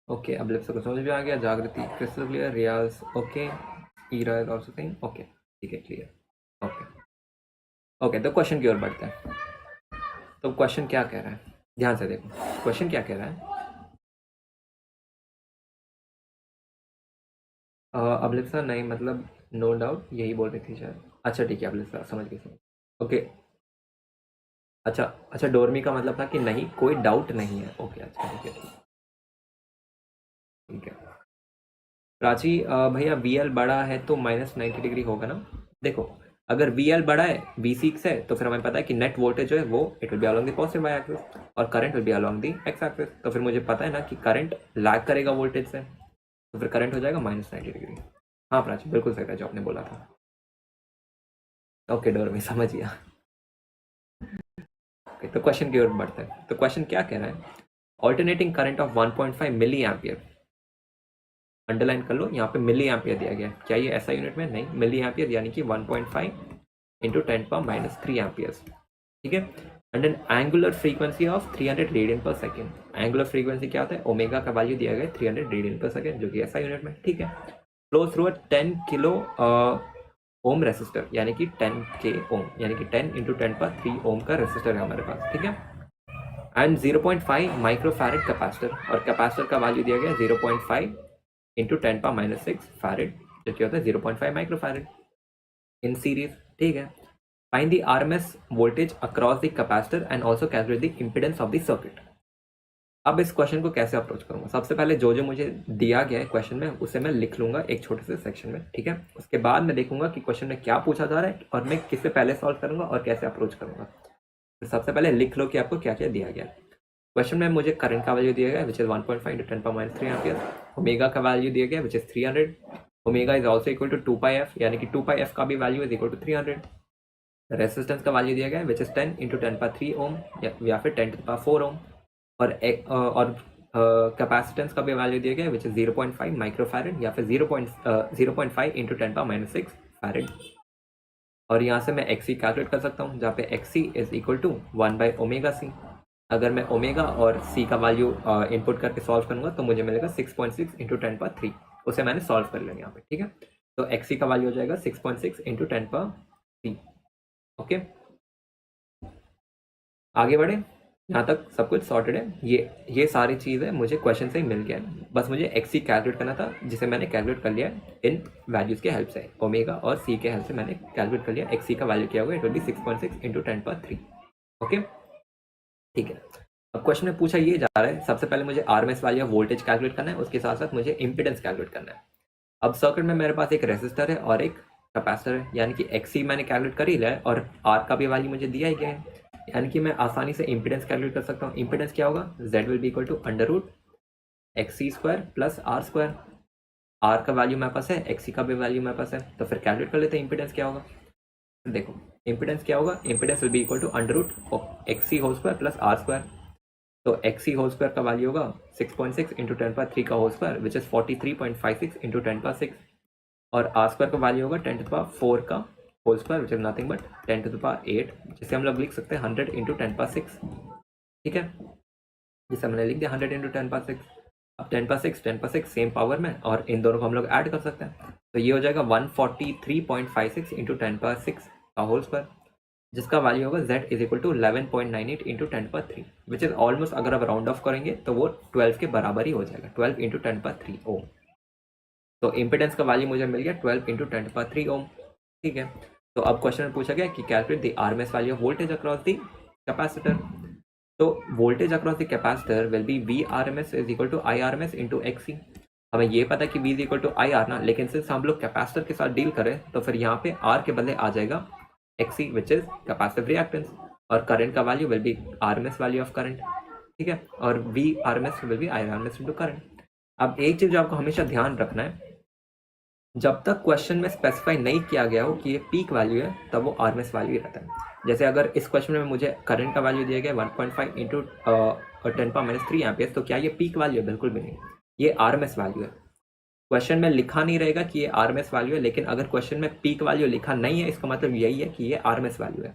Speaker 1: ओके, अब लिप्स को समझ में आ गया। Jagriti crystal clear, Riyaz okay, Ira is also saying okay. ठीक है, क्लियर। ओके ओके, तो क्वेश्चन की ओर बढ़ते हैं। तो क्वेश्चन क्या कह रहा है, ध्यान से देखो क्वेश्चन क्या कह रहा है। अब लिप्सा नहीं, मतलब नो डाउट यही बोल रही थी शायद। अच्छा ठीक है, अब लिप्सा समझ गई समझ। ओके, अच्छा अच्छा, डोरमी का मतलब था कि नहीं कोई डाउट नहीं है। ओके अच्छा ठीक है, ठीक है। प्राची भैया वी एल बड़ा है तो माइनस 90 डिग्री होगा ना। देखो अगर वी एल बड़ा है वी सी से, तो फिर हमें पता है कि नेट वोल्टेज जो है वो it will be along the positive Y axis और current will be along the X axis. तो फिर मुझे पता है ना कि करंट लैग करेगा वोल्टेज से, तो फिर करंट हो जाएगा माइनस 90 डिग्री। हाँ प्राची बिल्कुल सही था जो आपने बोला था। ओके डोरमी समझ गया। तो क्वेश्चन की ओर बढ़ते हैं। तो क्वेश्चन क्या कह रहा है, alternating current of 1.5 milliampere. Underline कर लो, यहाँ पे मिली एम्पियर दिया गया है। क्या ये ऐसा यूनिट में, नहीं, मिली एम्पियर यानी कि 1.5 इंटू 10⁻³ एम्पियर्स। ठीक है, and N angular frequency of 300 radian पर सेकेंड। एंगुलर फ्रीक्वेंसी क्या होता है, ओमेगा का वैल्यू दिया गया है 300 रेडियन पर सेकेंड, जो कि ऐसा यूनिट में। ठीक है, flow through a 10 kilo ohm resistor, यानी कि 10 के ओम, यानी कि 10 इंटू 10⁻³ ओम का रेसिस्टर है हमारे पास। ठीक है, एंड 0.5 माइक्रोफैरेड कैपेसिटर, और कैपेसिटर का वैल्यू दिया गया 0.5 इंटू 10⁻⁶ फैरेड, जो क्या होता है 0.5 माइक्रोफैरेड इन सीरीज। ठीक है, find the RMS voltage across the capacitor and also calculate the impedance of the circuit. अब इस क्वेश्चन को कैसे अप्रोच करूंगा, सबसे पहले जो जो मुझे दिया गया है क्वेश्चन में उसे मैं लिख लूंगा एक छोटे से सेक्शन में। ठीक है, उसके बाद मैं देखूंगा कि क्वेश्चन में क्या पूछा जा रहा है और मैं किससे पहले सॉल्व करूंगा और कैसे अप्रोच करूंगा। तो सबसे पहले लिख लो कि आपको क्या क्या दिया गया है। क्वेश्चन में मुझे करंट का वैल्यू दिया गया which is 1.5 into 10⁻³ ampere. Omega का वैल्यू दिया गया which is 300। Omega is also equal to 2πf, यानी कि 2πf का भी value is equal to 300। Resistance का वैल्यू दिया गया है विच इज 10 इंटू 10⁻³ ओम या फिर 10⁻⁴ ओम। और कैपेसिटेंस का भी वैल्यू दिया गया है विच इज 0.5 माइक्रोफैरड या फिर 0.5 इंटू 10⁻6 फैरड। और यहाँ से मैं एक्सी कैलकुलेट कर सकता हूँ, जहाँ पे XC is equal to 1/ω/c। अगर मैं ओमेगा और सी का वैल्यू इनपुट करके सॉल्व करूंगा तो मुझे मिलेगा 6.6 इंटू 10⁻3। उसे मैंने सॉल्व कर लिया यहाँ पे, ठीक है। तो एक्सी का वैल्यू हो जाएगा 6.6 इंटू 10⁻3। ओके, आगे बढ़े। यहाँ तक सब कुछ सॉर्टेड है। ये सारी चीज़ें मुझे क्वेश्चन से ही मिल गया है, बस मुझे एक्सी कैलकुलेट करना था, जिसे मैंने कैलकुलेट कर लिया है इन वैल्यूज़ के हेल्प से। ओमेगा और सी के हेल्प से मैंने कैलकुलेट कर लिया। एक्सी का वैल्यू क्या होगा, it will B 6.6 into 10⁻3। Okay, ठीक है। अब क्वेश्चन में पूछा ये जा रहा है, सबसे पहले मुझे RMS value of voltage calculate करना है, उसके साथ साथ मुझे इंपिडेंस कैलकुलेट करना है। अब सर्किट में मेरे पास एक रेसिस्टर है और एक कैपेसिटर है, यानी कि एक्सी मैंने कैलकुलेट कर ही लिया है और आर का भी वैल्यू मुझे दिया ही गया है, यानी कि मैं आसानी से इंपिडेंस कैलकुलेट कर सकता हूँ। इंपिडेंस क्या होगा, Z will be equal to √XC² plus R²। R का वैल्यू मेरे पास है, एक्सी का भी वैल्यू मेरे पास है, तो फिर कैलकुलेट कर लेते हैं इंपिडेंस क्या होगा। देखो इंपिडेंस क्या होगा, impedance will be equal to √XC² plus R²। तो XC² का वैल्यू होगा 6.6 इंटू 10⁻3 का whole square which is 43.56 into 10⁻6, और R² का वैल्यू होगा 10⁻4 का whole square which is nothing but 10⁸, जिसे हम लोग लिख सकते हैं 100 इंटू 10⁻6, ठीक है। जिसे हमने लिख दिया 100 इंटू 10⁻6। अब 10⁻6 सेम पावर में, और इन दोनों को हम लोग ऐड कर सकते हैं, तो ये हो जाएगा 143.56 इंटू 10⁻6 का होल स्क्वायर, जिसका वैल्यू होगा Z is equal to 11.98 into 10⁻3 which is almost, अगर आप राउंड ऑफ करेंगे तो वो 12 के बराबर ही हो जाएगा, 12 इंटू 10⁻3 ओम। तो इम्पिडेंस का वैल्यू मुझे मिल गया 12 इंटू 10⁻3 ओम, ठीक है। तो अब क्वेश्चन में पूछा गया कि calculate the RMS value of voltage across the capacitor. तो voltage across the capacitor will be VRMS is equal to IRMS into XC। हमें ये पता है कि V is equal to IR ना, लेकिन सिंस हम लोग कैपेसिटर के साथ डील करें तो फिर यहाँ पे R के बदले आ जाएगा XC which is capacitive reactance, और करंट का value will B RMS value of current, ठीक है, और VRMS will be IRMS into current. अब एक चीज जो आपको हमेशा ध्यान रखना है, जब तक क्वेश्चन में स्पेसिफाई नहीं किया गया हो कि ये पीक वैल्यू है तब वो आरएमएस वैल्यू ही रहता है। जैसे अगर इस क्वेश्चन में मुझे करंट का वैल्यू दिया गया 1.5 इंटू 10⁻³ एम्पियर्स, तो क्या ये पीक वैल्यू है, बिल्कुल भी नहीं, ये आरएमएस वैल्यू है। क्वेश्चन में लिखा नहीं रहेगा कि ये आरएमएस वैल्यू है, लेकिन अगर क्वेश्चन में पीक वैल्यू लिखा नहीं है, इसका मतलब यही है कि ये आरएमएस वैल्यू है।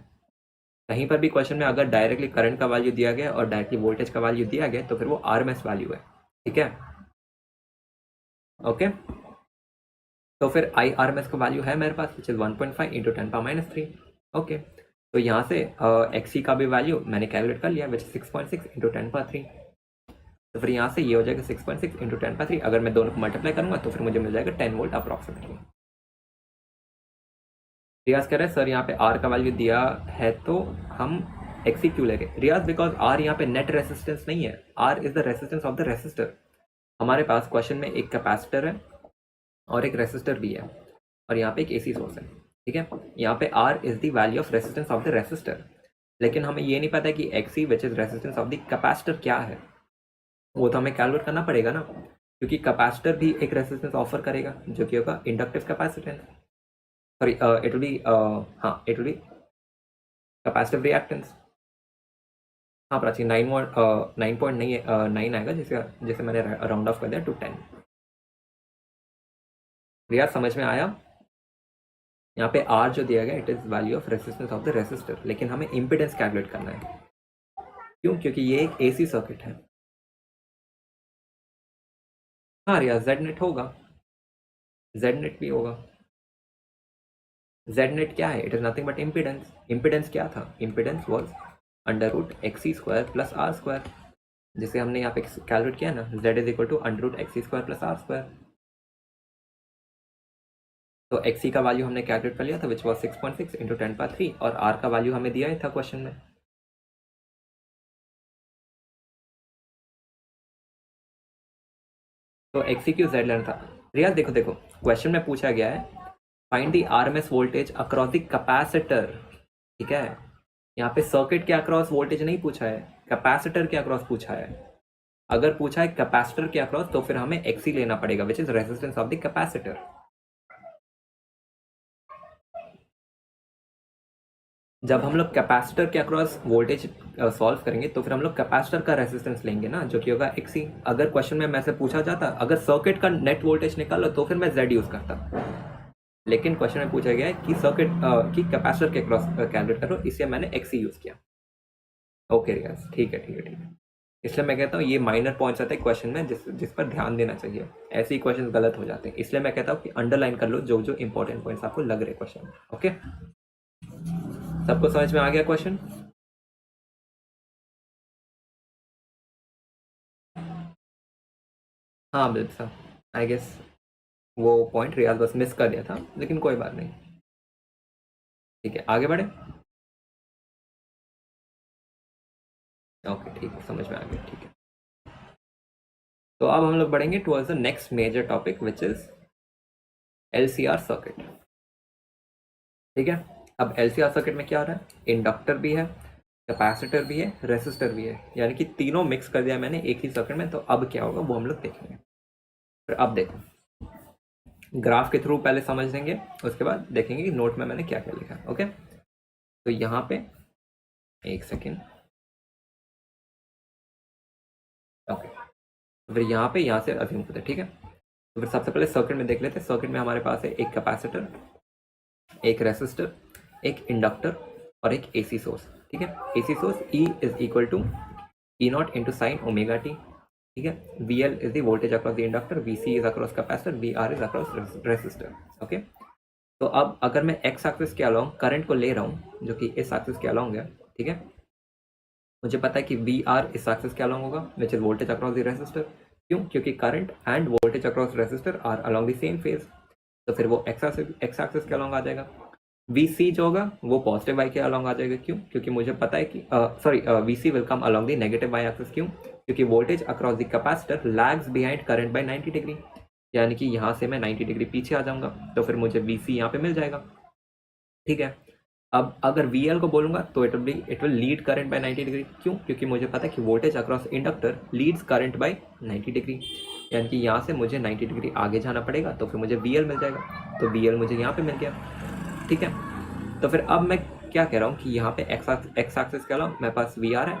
Speaker 1: कहीं पर भी क्वेश्चन में अगर डायरेक्टली करंट का वैल्यू दिया गया और डायरेक्टली वोल्टेज का वैल्यू दिया गया तो फिर वो आरएमएस वैल्यू है, ठीक है। ओके, तो फिर IRMS का वैल्यू है मेरे पास विच इज 1.5 इंटू 10⁻³ ओके। तो यहाँ से XC का भी वैल्यू मैंने कैलकुलेट कर लिया विच इज 6.6 इंटू 10⁻3। तो फिर यहाँ से ये हो जाएगा 6.6 इंटू 10⁻3। अगर मैं दोनों को मल्टीप्लाई करूंगा तो फिर मुझे मिल जाएगा 10 वोल्ट अप्रॉक्सीमेटली। रियाज कह रहे हैं सर यहाँ पे R का वैल्यू दिया है तो हम XC क्यों ले गए। रियाज बिकॉज R यहाँ पे नेट रेसिस्टेंस नहीं है, R is the resistance of the resistor. हमारे पास क्वेश्चन में एक कैपेसिटर है और एक रेसिस्टर भी है, और यहाँ पे एक AC सोर्स है, ठीक है। यहाँ पे R is the value of resistance of the resistor, लेकिन हमें ये नहीं पता कि XC which is resistance of the capacitor क्या है, वो तो हमें कैलकुलेट करना पड़ेगा ना, क्योंकि कैपेसिटर भी एक रेसिस्टेंस ऑफर करेगा जो कि होगा inductive capacitance, sorry it will B it will B capacitive reactance. हाँ प्राची 9.9 आएगा, जैसे मैंने राउंड ऑफ कर दिया टू 10। रियाज समझ में आया। यहाँ पे R जो दिया गया it is value of resistance of the resistor, लेकिन हमें इंपिडेंस कैलकुलेट करना है। क्यों, क्योंकि ये एक AC सर्किट है। हाँ रिया Z नेट होगा, Z नेट भी होगा। Z नेट क्या है, it is nothing but impedance. Impedance क्या था, impedance was √XC² plus R², जिसे हमने यहाँ पे कैलकुलेट किया ना, Z is equal to √XC² plus R²। तो XC का वैल्यू हमने कैलकुलेट कर लिया था विच वॉज 6.6 इंटू 10⁻3, और R का वैल्यू हमें दिया ही था क्वेश्चन में। तो XC क्यों Z लेना था। रिया देखो क्वेश्चन में पूछा गया है find the RMS voltage across the capacitor, ठीक है। यहाँ पे सर्किट के अक्रॉस वोल्टेज नहीं पूछा है, कैपेसिटर के अक्रॉस पूछा है। अगर पूछा है कैपेसिटर के अक्रॉस तो फिर हमें XC लेना पड़ेगा which is resistance of the capacitor. जब हम लोग कैपेसिटर के अक्रॉस वोल्टेज सॉल्व करेंगे तो फिर हम लोग कैपेसिटर का रेसिस्टेंस लेंगे ना, जो कि होगा एक्सी। अगर क्वेश्चन में मैं से पूछा जाता अगर सर्किट का नेट वोल्टेज निकालो तो फिर मैं जेड यूज करता, लेकिन क्वेश्चन में पूछा गया है कि सर्किट की कैपेसिटर के अक्रॉस कैलकुलेट करो, इसलिए मैंने एक्सी यूज किया। ओके गाइस, ठीक है ठीक है ठीक है। इसलिए मैं कहता हूँ ये माइनर पॉइंट्स आते हैं क्वेश्चन में जिस पर ध्यान देना चाहिए, ऐसे ही क्वेश्चन गलत हो जाते हैं, इसलिए मैं कहता हूँ कि अंडरलाइन कर लो जो जो इंपॉर्टेंट पॉइंट्स आपको लग रहे क्वेश्चन में। ओके, सबको समझ में आ गया क्वेश्चन? हाँ बिल्कुल साहब, आई गेस वो पॉइंट रियाज बस मिस कर दिया था, लेकिन कोई बात नहीं। ठीक है, आगे बढ़े। ओके ठीक है, समझ में आ गया, ठीक है। तो अब हम लोग बढ़ेंगे towards the next major topic which is LCR circuit. ठीक है, अब एलसीआर सर्किट में क्या हो रहा है, इंडक्टर भी है, कैपेसिटर भी है, रेसिस्टर भी है, यानी कि तीनों मिक्स कर दिया मैंने एक ही सर्किट में। तो अब क्या होगा वो हम लोग देखेंगे। फिर अब देखो, ग्राफ के थ्रू पहले समझ लेंगे, उसके बाद देखेंगे कि नोट में मैंने क्या क्या लिखा है। ओके, तो यहाँ पे एक सेकेंड। ओके, तो फिर यहाँ से अज्यूम करते हैं, ठीक है। तो फिर सबसे पहले सर्किट में देख लेते हैं। सर्किट में हमारे पास है एक कैपेसिटर, एक रेसिस्टर, एक इंडक्टर और एक एसी सोर्स। ठीक है, AC source E is equal to E naught into sine omega T. ठीक है, V L is the voltage across the inductor, V C is across capacitor, V R is across resistor. Okay, तो अब अगर मैं X axis के along current को ले रहा हूँ जो कि इस एक्सिस के अलोंग है, ठीक है, मुझे पता है कि वी आर इस एक्सिस के अलोंग होगा which is voltage across the resistor. क्यों? क्योंकि current and voltage across resistor are along the same phase, तो फिर वो एक्स एक्सिस के अलोंग आ जाएगा। वी सी जो होगा वो पॉजिटिव वाई के अलोंग आ जाएगा। क्यों? क्योंकि मुझे पता है कि sorry V C will come along the negative Y axis. क्यों? क्योंकि voltage across the capacitor lags behind current by 90 degree, यानी कि यहाँ से मैं 90 डिग्री पीछे आ जाऊंगा, तो फिर मुझे वी सी यहाँ पे मिल जाएगा। ठीक है, अब अगर वी एल को बोलूंगा तो it will lead current by 90 degree. क्यों? क्योंकि मुझे पता है कि voltage across inductor leads current by 90 degree, यानी कि यहाँ से मुझे 90 डिग्री आगे जाना पड़ेगा, तो फिर मुझे वी एल मिल जाएगा। तो वी एल मुझे यहाँ पे मिल गया। ठीक है, तो फिर अब मैं क्या कह रहा हूँ कि यहाँ पे एक्स एक्सिस के अलावा मेरे पास वी आर है,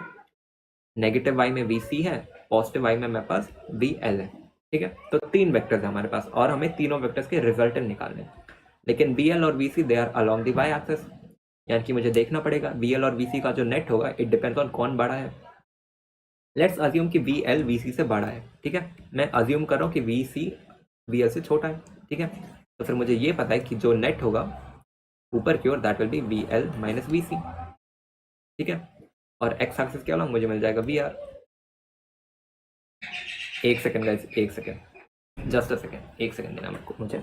Speaker 1: नेगेटिव वाई में वी सी है, पॉजिटिव वाई में मेरे पास वी एल है। ठीक है, तो तीन वेक्टर्स है हमारे पास और हमें तीनों वेक्टर्स के रिजल्टेंट निकालने हैं। लेकिन बी एल और V C they are along the Y axis, यानी कि मुझे देखना पड़ेगा वी एल और वी सी का जो नेट होगा इट डिपेंड्स ऑन कौन बड़ा है। लेट्स अज्यूम कि वी एल वी सी से बड़ा है। ठीक है, मैं अज्यूम कर रहा हूँ कि वी सी वी एल से छोटा है। ठीक है, तो फिर मुझे ये पता है कि जो नेट होगा ऊपर की ओर that will be V L minus V C. ठीक है, और एक्स एक्सिस के अलॉन्ग मुझे मिल जाएगा वी आर। एक सेकेंड गाइस, एक सेकेंड, जस्ट अ सेकेंड, एक सेकेंड देना मुझे।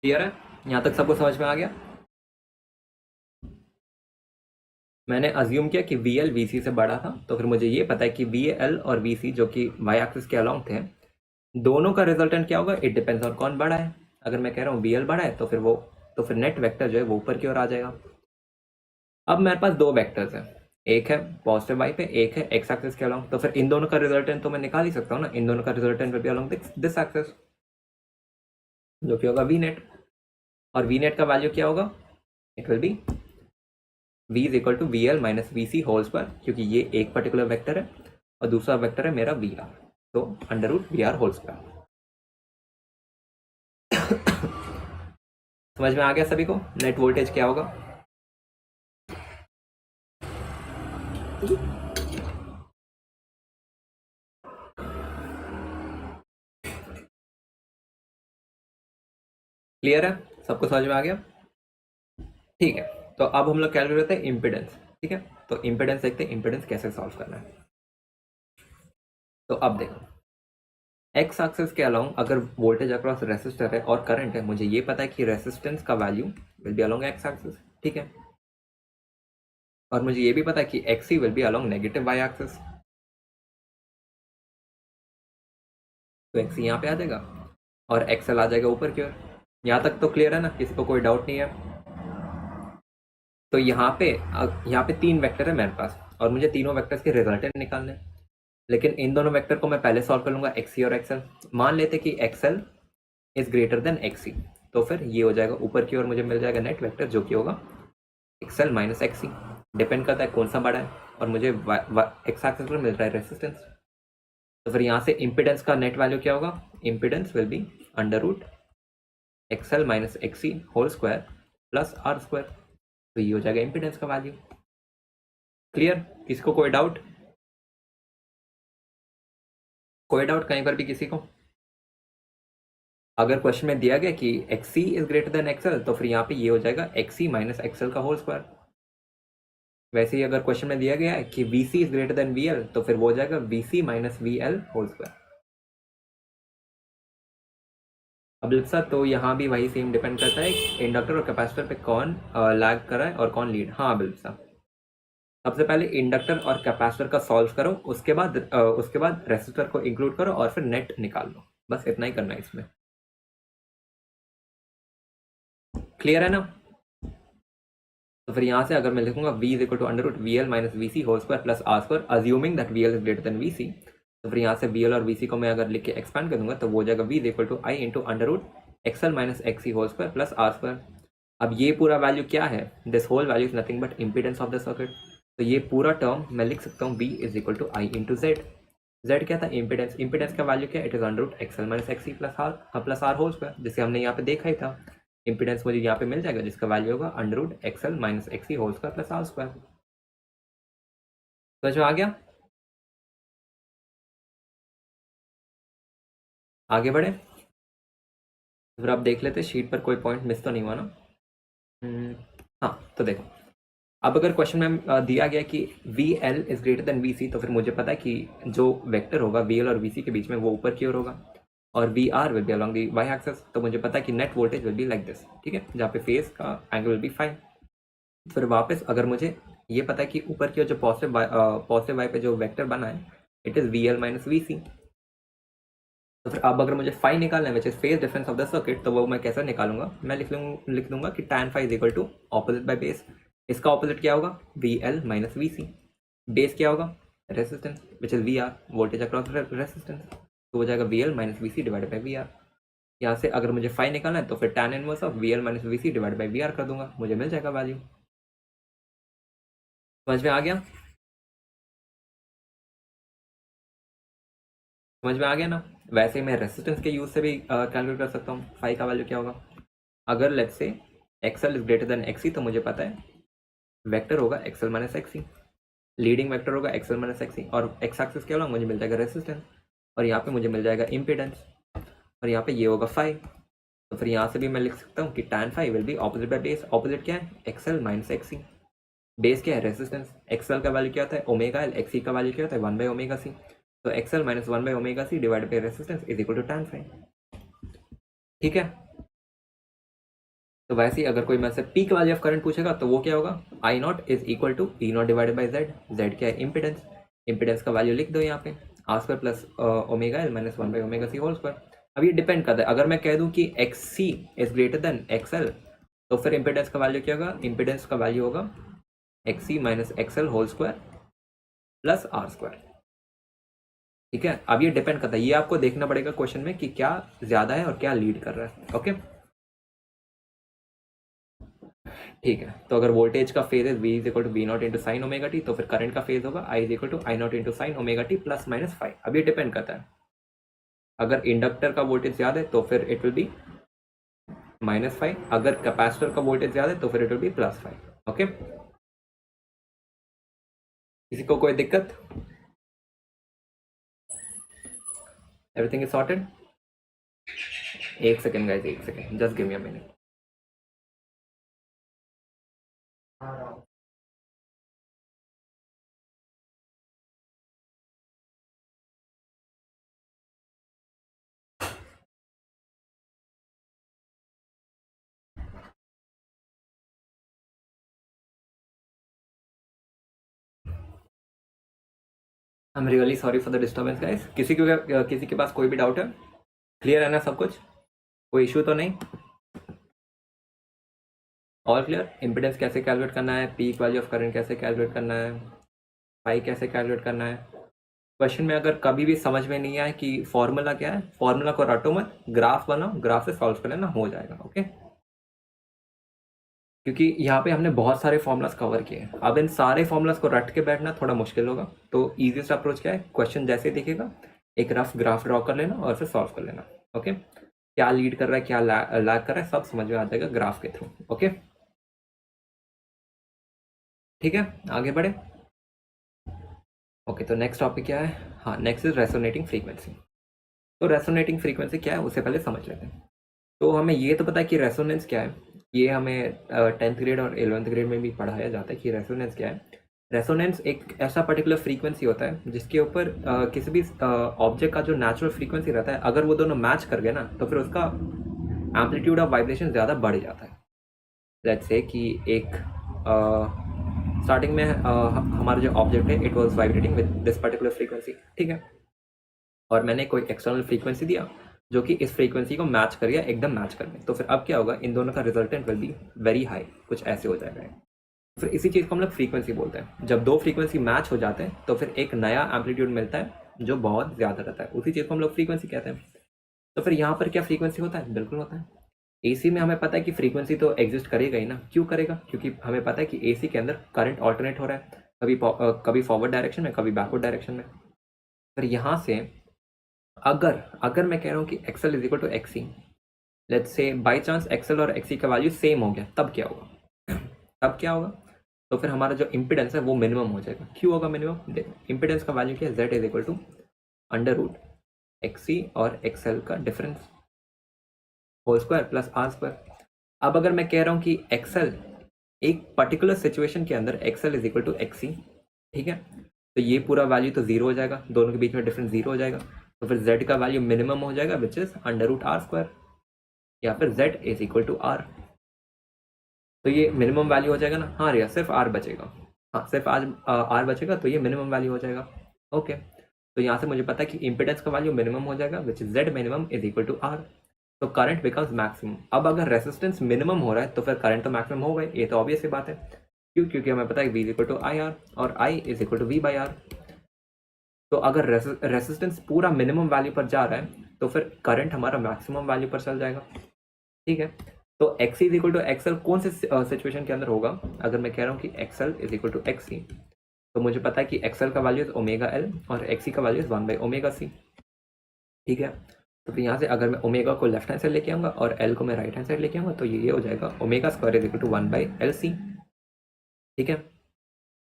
Speaker 1: क्लियर है? यहाँ तक सबको समझ में आ गया? मैंने अज्यूम किया कि वी एल वी सी से बड़ा था, तो फिर मुझे ये पता है कि वी एल और वी सी जो कि वाई एक्सिस के अलॉन्ग थे, दोनों का रिजल्टेंट क्या होगा इट डिपेंड्स ऑन कौन बड़ा है। अगर मैं कह रहा हूँ वी एल बड़ा है तो फिर नेट वेक्टर जो है वो ऊपर की ओर आ जाएगा। अब मेरे पास दो वेक्टर्स हैं, एक है पॉजिटिव वाई पे, एक है एक्स एक्सिस के अलॉन्ग, तो फिर इन दोनों का रिजल्टेंट तो मैं निकाल ही सकता हूँ ना। इन दोनों का resultant will be along this axis, जो कि होगा वी नेट। और वी नेट का वैल्यू क्या होगा, it will be v is equal to V L minus V C whole square, क्योंकि ये एक पर्टिकुलर वेक्टर है और दूसरा वेक्टर है मेरा वी आर, तो under root V R whole square. समझ में आ गया सभी को नेट वोल्टेज क्या होगा? क्लियर है? सबको समझ में आ गया? ठीक है, तो अब हम लोग कैलकुलेट करते हैं इम्पिडेंस। ठीक है, तो इम्पिडेंस देखते हैं इम्पिडेंस कैसे सॉल्व करना है। तो अब देखो, एक्स एक्सिस के अलोंग अगर वोल्टेज अक्रॉस रेसिस्टर है और करंट है, मुझे ये पता है कि रेसिस्टेंस का value will be along X axis. ठीक है, और मुझे ये भी पता है कि एक्स ही will be along negative Y axis. तो एक्स यहाँ पे आ जाएगा और एक्सएल आ जाएगा ऊपर की ओर। यहाँ तक तो क्लियर है ना, किसी को कोई डाउट नहीं है? तो यहाँ पे 3 वेक्टर है मेरे पास और मुझे तीनों वेक्टर्स के रिजल्टेंट निकालने हैं। लेकिन इन दोनों वेक्टर को मैं पहले सॉल्व कर लूंगा, एक्सी और एक्सएल। मान लेते कि XL is greater than XC, तो फिर ये हो जाएगा ऊपर की ओर मुझे मिल जाएगा नेट वेक्टर जो कि होगा एक्सएल माइनस एक्सी। डिपेंड करता है कौन सा बड़ा है, और मुझे एक्स एक्सिस पर मिल रहा है रेसिस्टेंस। तो फिर यहाँ से इम्पिडेंस का नेट वैल्यू क्या होगा? Impedance will be under root XL minus XC whole square plus R square. तो ये हो जाएगा इम्पिडेंस का वैल्यू। क्लियर? किसको कोई डाउट? कोई डाउट कहीं पर भी किसी को? अगर क्वेश्चन में दिया गया कि XC is greater than XL, तो फिर यहाँ पे ये हो जाएगा एक्सी माइनस एक्सएल का होल स्क्वायर। वैसे ही अगर क्वेश्चन में दिया गया है कि VC is greater than VL, तो फिर वो हो जाएगा VC minus VL whole square. अब लिप्सा, तो यहाँ भी वही सेम डिपेंड करता है इंडक्टर और कैपेसिटर पे कौन लैग कर रहा है और कौन लीड। हाँ बिल्कुल। सबसे पहले इंडक्टर और कैपेसिटर का सॉल्व करो, उसके बाद रेसिस्टर को इंक्लूड करो और फिर नेट निकाल लो। बस इतना ही करना है इसमें। क्लियर है ना? तो फिर यहाँ से अगर मैं लिखूंगा v is equal to under root V L minus V C whole square plus R square, assuming that V L is greater than V C. तो फिर यहाँ से वी एल और वी सी को मैं अगर लिख के एक्सपैंड कर दूंगा तो वो हो जाएगा v is equal to I into under root XL minus X C whole square plus R square. अब ये पूरा वैल्यू क्या है? This whole value is nothing but impedance of the circuit. तो ये पूरा टर्म मैं लिख सकता हूँ v is equal to I into Z. Z क्या था? इम्पीडेंस। इम्पीडेंस का वैल्यू क्या? It is under root XL minus X C plus R whole square, जिसे हमने यहाँ पे देखा ही था। इम्पीडेंस मुझे यहाँ पे मिल जाएगा जिसका वैल्यू होगा under root XL minus X C whole square plus R square. समझ में आ गया? आगे बढ़े, फिर आप देख लेते शीट पर कोई पॉइंट मिस तो नहीं हुआ ना? हाँ तो देखो, अब अगर क्वेश्चन में दिया गया कि V L is greater than V C, तो फिर मुझे पता है कि जो वेक्टर होगा वी एल और वी सी के बीच में वो ऊपर की ओर होगा, और V R will be along the Y axis. तो मुझे पता है कि net voltage will be like this, ठीक है, जहाँ पे फेस का एंगल विल बी फाइव। फिर वापस अगर मुझे ये पता है कि ऊपर की ओर जो पॉजिटिव वाई पे जो वेक्टर बना है it is V L minus V C. तो फिर अब अगर मुझे फाई निकालना है which is phase difference of the circuit, तो वो मैं कैसे निकालूंगा? मैं लिख दूंगा कि tan phi is equal to opposite by base. इसका ऑपोजिट क्या होगा? V L minus V C. Base क्या होगा? Resistance which is V R, voltage across resistance. तो हो जाएगा V L minus V C divided by V R. यहाँ से अगर मुझे फाई निकालना है तो फिर tan inverse of V L minus V C divide by V R कर दूंगा, मुझे मिल जाएगा वैल्यू। समझ में आ गया? समझ में आ गया ना? वैसे मैं रेसिस्टेंस के यूज से भी कैलकुलेट कर सकता हूँ फाई का वैल्यू क्या होगा। अगर let's say XL is greater than XC, तो मुझे पता है वेक्टर होगा XL minus XC, leading vector होगा एक्सएल माइनस एक्सी, और एक्स एक्सिस क्या होगा? मुझे मिल जाएगा रेसिस्टेंस, और यहाँ पे मुझे मिल जाएगा इम्पिडेंस, और यहाँ पे ये होगा फाइव। तो फिर यहाँ से भी मैं लिख सकता हूँ कि tan five will be opposite by base. Opposite क्या है? XL minus XC. बेस क्या है? रेसिस्टेंस। एक्सएल का वैल्यू क्या होता है? Omega L. एक्सी का वैल्यू क्या होता है? One by omega C. तो XL minus one by omega C divide by resistance is equal to tan phi. ठीक है? तो वैसे ही अगर कोई मैं से पीक वैल्यू ऑफ करंट पूछेगा तो वो क्या होगा? I naught is equal to E naught divided by Z. Z क्या है? इम्पिडेंस। इम्पिडेंस का वैल्यू लिख दो यहाँ पे, R square plus omega L minus one by omega C whole square. अब ये डिपेंड करता है, अगर मैं कह दूँ कि X C is greater than X L, तो फिर इम्पिडेंस का वैल्यू क्या होगा? इम्पिडेंस का वैल्यू होगा X C minus X L whole square plus R square. ठीक है? अब ये डिपेंड करता है, ये आपको देखना पड़ेगा क्वेश्चन में कि क्या ज्यादा है और क्या लीड कर रहा है। ओके, ठीक है। तो अगर वोल्टेज का फेज है v is equal to V naught into sine omega T, तो फिर करंट का फेज होगा i is equal to I naught into sine omega T plus minus five. अब ये डिपेंड करता है, अगर इंडक्टर का वोल्टेज ज्यादा है तो फिर it will be minus five, अगर कैपेसिटर का वोल्टेज ज्यादा है तो फिर it will B plus five. Okay, किसी को कोई दिक्कत? Everything is sorted? एक सेकेंड गाइस, एक second, just give me a minute. I am really sorry for the disturbance guys. किसी के पास कोई भी डाउट है? क्लियर है ना सब कुछ? कोई इशू तो नहीं? All clear? इम्पिडेंस कैसे कैलकुलेट करना है, पीक वैल्यू ऑफ करंट कैसे कैलकुलेट करना है, पाई कैसे कैलकुलेट करना है। क्वेश्चन में अगर कभी भी समझ में नहीं आए कि फॉर्मूला क्या है, फॉर्मूला को रटो मत, ग्राफ बनाओ, ग्राफ से सॉल्व कर लेना, हो जाएगा। ओके, क्योंकि यहाँ पे हमने बहुत सारे फॉर्मूलाज कवर किए हैं। अब इन सारे फॉर्मूलाज को रट के बैठना थोड़ा मुश्किल होगा, तो ईजीएस्ट अप्रोच क्या है, क्वेश्चन जैसे दिखेगा एक रफ ग्राफ ड्रॉ कर लेना और फिर सॉल्व कर लेना। ओके, क्या लीड कर रहा है, क्या लैग कर रहा है, सब समझ में आ जाएगा ग्राफ के थ्रू। ओके, ठीक है, आगे बढ़े। ओके, तो नेक्स्ट टॉपिक क्या है? हाँ, नेक्स्ट इज रेसोनेटिंग फ्रीक्वेंसी। तो रेसोनेटिंग फ्रीक्वेंसी क्या है उससे पहले समझ लेते हैं। तो हमें ये तो पता है कि रेसोनेंस क्या है, ये हमें 10th ग्रेड और 11th ग्रेड में भी पढ़ाया जाता है कि रेसोनेंस क्या है। रेसोनेंस एक ऐसा पर्टिकुलर फ्रीक्वेंसी होता है जिसके ऊपर किसी भी ऑब्जेक्ट का जो नेचुरल फ्रीक्वेंसी रहता है, अगर वो दोनों मैच कर गए ना तो फिर उसका एम्पलीट्यूड ऑफ वाइब्रेशन ज़्यादा बढ़ जाता है। लेट्स से कि एक स्टार्टिंग में हमारा जो ऑब्जेक्ट है it was vibrating with this particular frequency, ठीक है, और मैंने कोई एक्सटर्नल फ्रीक्वेंसी दिया जो कि इस फ्रीक्वेंसी को मैच कर गया, एकदम मैच कर गया, तो फिर अब क्या होगा, इन दोनों का resultant will be very high, कुछ ऐसे हो जाएगा। फिर इसी चीज़ को हम लोग फ्रीक्वेंसी बोलते हैं। जब दो फ्रीक्वेंसी मैच हो जाते हैं तो फिर एक नया एम्पलीट्यूड मिलता है जो बहुत ज़्यादा रहता है, उसी चीज़ को हम लोग फ्रीक्वेंसी कहते हैं। तो फिर यहाँ पर क्या फ्रीक्वेंसी होता है? बिल्कुल होता है। एसी में हमें पता है कि फ्रीक्वेंसी तो एग्जिस्ट करेगा ही ना, क्यों करेगा, क्योंकि हमें पता है कि एसी के अंदर करंट ऑल्टरनेट हो रहा है, कभी फॉरवर्ड डायरेक्शन में, कभी बैकवर्ड डायरेक्शन में। फिर यहाँ से अगर अगर मैं कह रहा हूँ कि XL is equal to XC, let's say by chance XL और एक्सी का वैल्यू सेम हो गया, तब क्या होगा? तब क्या होगा? तो फिर हमारा जो इम्पिडेंस है वो मिनिमम हो जाएगा। क्यों होगा मिनिमम? देखो, इम्पिडेंस का वैल्यू क्या है, Z is equal to under root XC और एक्सएल का difference whole square plus R square. अब अगर मैं कह रहा हूँ कि एक्सएल एक पर्टिकुलर सिचुएशन के अंदर XL is equal to XC, ठीक है, तो ये पूरा वैल्यू तो जीरो हो जाएगा, दोनों के बीच में डिफरेंस जीरो हो जाएगा, तो फिर z का वैल्यू मिनिमम हो जाएगा which is under root R square, या फिर z is equal to R. तो ये मिनिमम वैल्यू हो जाएगा ना। हाँ रिया, सिर्फ आर बचेगा, हाँ सिर्फ आज आर बचेगा, तो ये मिनिमम वैल्यू हो जाएगा। ओके, तो यहाँ से मुझे पता है कि इम्पिडेंस का वैल्यू मिनिमम हो जाएगा which is z minimum is equal to R, तो करंट बिकम्स मैक्सिमम। अब अगर रेसिस्टेंस मिनिमम हो रहा है तो फिर करंट तो मैक्सिमम होगा, ये तो ऑब्वियस सी बात है। क्यों? क्योंकि हमें पता है v is equal to I R और i is equal to v by R. तो अगर रेसिस्टेंस पूरा मिनिमम वैल्यू पर जा रहा है तो फिर करंट हमारा मैक्सिमम वैल्यू पर चल जाएगा, ठीक है। तो X is equal to XL कौन से सिचुएशन के अंदर होगा? अगर मैं कह रहा हूँ कि XL is equal to XC, तो मुझे पता है कि एक्सएल का वैल्यू इज ओमेगा एल और एक्सी का value is 1 by omega C, ठीक है। तो फिर यहाँ से अगर मैं ओमेगा को लेफ्ट हैंड साइड लेके आऊँगा और एल को मैं राइट हैंड साइड लेके आऊँगा, तो ये हो जाएगा omega square is equal to 1 by L C, ठीक है।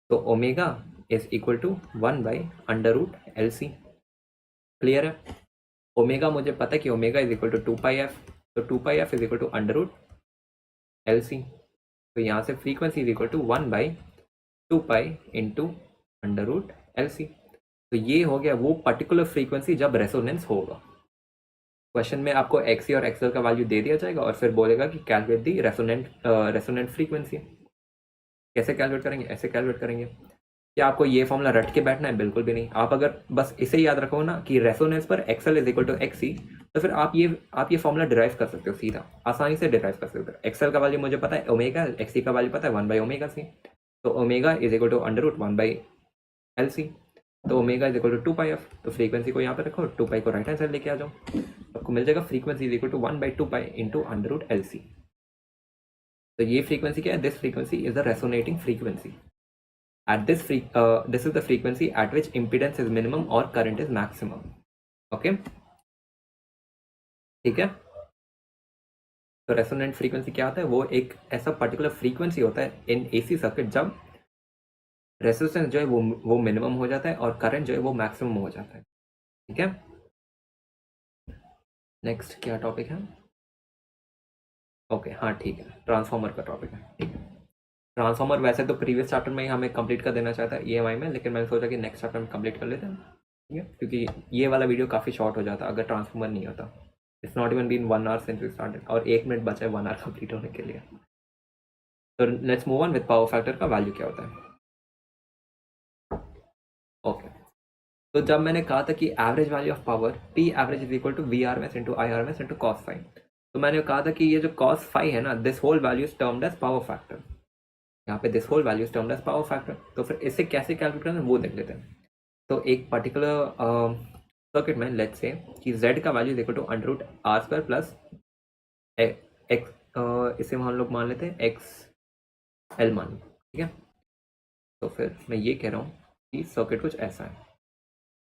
Speaker 1: तो omega is equal to 1 by under root L C, clear है। ओमेगा मुझे पता है कि omega is equal to 2 pi F, तो 2 pi F is equal to under root L C, तो यहाँ से frequency is equal to 1 by 2 pi into under root L C. तो ये हो गया वो पर्टिकुलर फ्रीक्वेंसी जब रेसोनेंस होगा। क्वेश्चन में आपको एक्सी और एक्सएल का वैल्यू दे दिया जाएगा और फिर बोलेगा कि कैलकुलेट दी रेसोनेंट फ्रीक्वेंसी। कैसे कैलकुलेट करेंगे? ऐसे कैलकुलेट करेंगे। क्या आपको ये फॉर्मूला रट के बैठना है? बिल्कुल भी नहीं। आप अगर बस इसे याद रखो ना कि रेसोनेंस पर XL is equal to XC, तो फिर आप ये फॉर्मूला डिराइव कर सकते हो, सीधा आसानी से डिराइव कर सकते हो। एक्सएल का वैल्यू मुझे पता है ओमेगा, एक्सी का वैल्यू पता है 1 बाई ओमेगा सी, तो omega is equal to under root 1 by L C, तो omega is equal to 2 pi F. तो फ्रीक्वेंसी को यहाँ पे रखो, 2 पाई को राइट हैंड साइड लेके आ जाओ, आपको मिल जाएगा frequency is equal to 1 by 2 pi into under root L C. तो ये फ्रीक्वेंसी क्या है? This frequency is the resonating frequency. At this this is the frequency at which impedance is minimum or current is maximum. Okay, ठीक है। तो रेसोनेंट frequency क्या होता है? वो एक ऐसा पर्टिकुलर फ्रीक्वेंसी होता है इन एसी सर्किट जब रेसिस्टेंस जो है वो मिनिमम हो जाता है और करंट जो है वो मैक्सिमम हो जाता है, ठीक है। नेक्स्ट क्या टॉपिक है? ओके हाँ ठीक है, ट्रांसफॉर्मर का टॉपिक है, ठीक है। ट्रांसफॉर्मर वैसे तो प्रीवियस चैप्टर में ही हमें कंप्लीट कर देना चाहता है ईएमआई में, लेकिन मैंने सोचा कि नेक्स्ट चैप्टर में कंप्लीट कर लेते हैं, ठीक है, क्योंकि ये वाला वीडियो काफ़ी शॉर्ट हो जाता अगर ट्रांसफॉर्मर नहीं होता। It's not even been 1 hour since we started और 1 मिनट बचा है 1 आवर कंप्लीट होने के लिए। तो let's move on with power factor का वैल्यू क्या होता है। ओके, तो जब मैंने कहा था कि average value of power P average is equal to V R S into I R S into cos five, तो मैंने कहा था कि ये जो कॉस फाइव है ना, this whole value is termed as power factor. यहाँ पे this whole value is termed as power factor. तो फिर इसे कैसे कैलकुलेट करना है वो देख लेते हैं। तो एक पर्टिकुलर सर्किट में लेट्स से कि z का value is equal to under root R square plus X, इसे हम लोग मान लेते हैं एक्स एल मान, ठीक है। तो फिर मैं ये कह रहा हूँ कि सर्किट कुछ ऐसा है।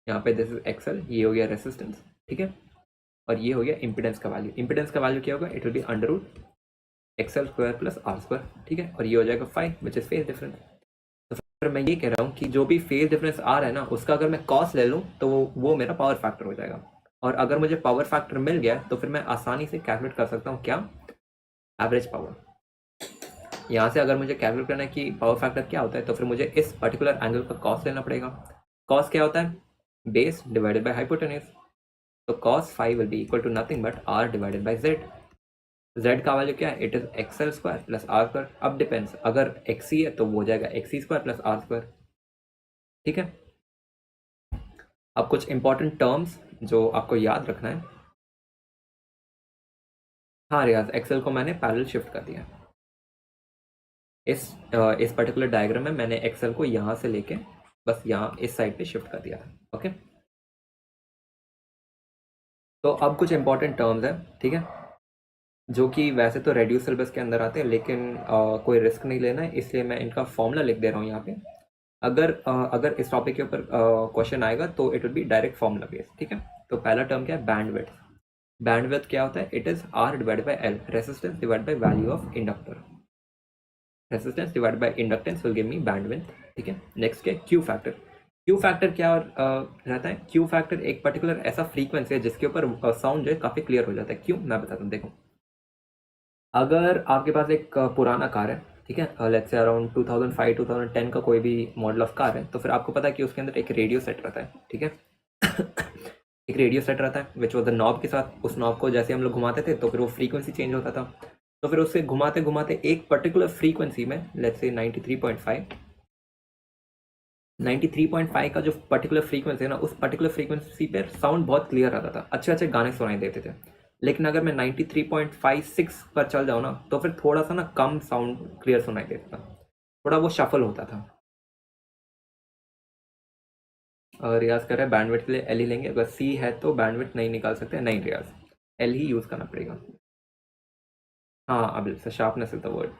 Speaker 1: यहाँ पे दिस इज एक्सएल, ये हो गया रेसिस्टेंस, ठीक है, और ये हो गया इम्पिडेंस का वैल्यू। इम्पिडेंस का वैल्यू क्या होगा, it will be under root XL square plus R square, ठीक है, और ये हो जाएगा 5 विच इज फेज डिफरेंस। तो फिर मैं ये कह रहा हूँ कि जो भी फेज डिफरेंस आ रहा है ना, उसका अगर मैं कॉस ले लूँ तो वो मेरा पावर फैक्टर हो जाएगा। और अगर मुझे पावर फैक्टर मिल गया तो फिर मैं आसानी से कैलकुलेट कर सकता हूँ क्या, एवरेज पावर। यहाँ से अगर मुझे कैलकुलेट करना है कि पावर फैक्टर क्या होता है, तो फिर मुझे इस पर्टिकुलर एंगल का कॉस लेना पड़ेगा। कॉस क्या होता है, बेस डिवाइडेड बाय हाइपोटेन्यूज। तो cos 5 will be equal to nothing but r divided by z। z का वैल्यू क्या है, it is XL square plus R square. अब डिपेंड्स, अगर xc है तो वो हो जाएगा xc square plus R square, ठीक है। अब कुछ इंपॉर्टेंट टर्म्स जो आपको याद रखना है। हाँ रियाज, एक्सेल को मैंने पैरेलल शिफ्ट कर दिया। इस पर्टिकुलर डायग्राम में मैंने एक्सेल को यहाँ से लेके बस यहाँ इस साइड पे शिफ्ट कर दिया था, ओके। तो अब कुछ इंपॉर्टेंट टर्म्स हैं, ठीक है, जो कि वैसे तो रेड्यूस सिलेबस के अंदर आते हैं, लेकिन कोई रिस्क नहीं लेना है, इसलिए मैं इनका फॉर्मूला लिख दे रहा हूँ यहाँ पे। अगर इस टॉपिक के ऊपर क्वेश्चन आएगा तो it will B direct formula based, ठीक है। तो पहला टर्म क्या है, बैंडविड्थ। बैंडविड्थ क्या होता है, it is R divide by L, resistance divide by value of inductor. Resistance divide by inductance will give me bandwidth, ठीक है। नेक्स्ट क्या है, क्यू फैक्टर। क्यू फैक्टर क्या रहता है, क्यू फैक्टर एक पर्टिकुलर ऐसा फ्रीक्वेंसी है जिसके ऊपर साउंड जो है काफ़ी क्लियर हो जाता है। क्यों, मैं बताता हूँ, देखो। अगर आपके पास एक पुराना कार है, ठीक है, लेट्स से अराउंड 2005 2010 का कोई भी मॉडल ऑफ कार है, तो फिर आपको पता है कि उसके अंदर एक रेडियो सेट रहता है, ठीक है। एक रेडियो सेट रहता है विच वॉज द नॉब के साथ। उस नॉब को जैसे हम लोग घुमाते थे तो फिर वो फ्रीक्वेंसी चेंज होता था। तो फिर उससे घुमाते घुमाते एक पर्टिकुलर फ्रीक्वेंसी में, लेट्स से 93.5 का जो पर्टिकुलर फ्रीक्वेंसी है ना, उस पर्टिकुलर फ्रीक्वेंसी पे साउंड बहुत क्लियर आता था, अच्छे अच्छे गाने सुनाई देते थे। लेकिन अगर मैं 93.56 पर चल जाऊँ ना, तो फिर थोड़ा सा ना कम साउंड क्लियर सुनाई देता था, थोड़ा वो शफल होता था। और रियाज कर रहे हैं बैंडविड्थ के लिए एल ही लेंगे, अगर सी है तो बैंडविड्थ नहीं निकाल सकते, नहीं रियाज, एल ही यूज़ करना पड़ेगा। हाँ अब शार्पनेस इज द वर्ड।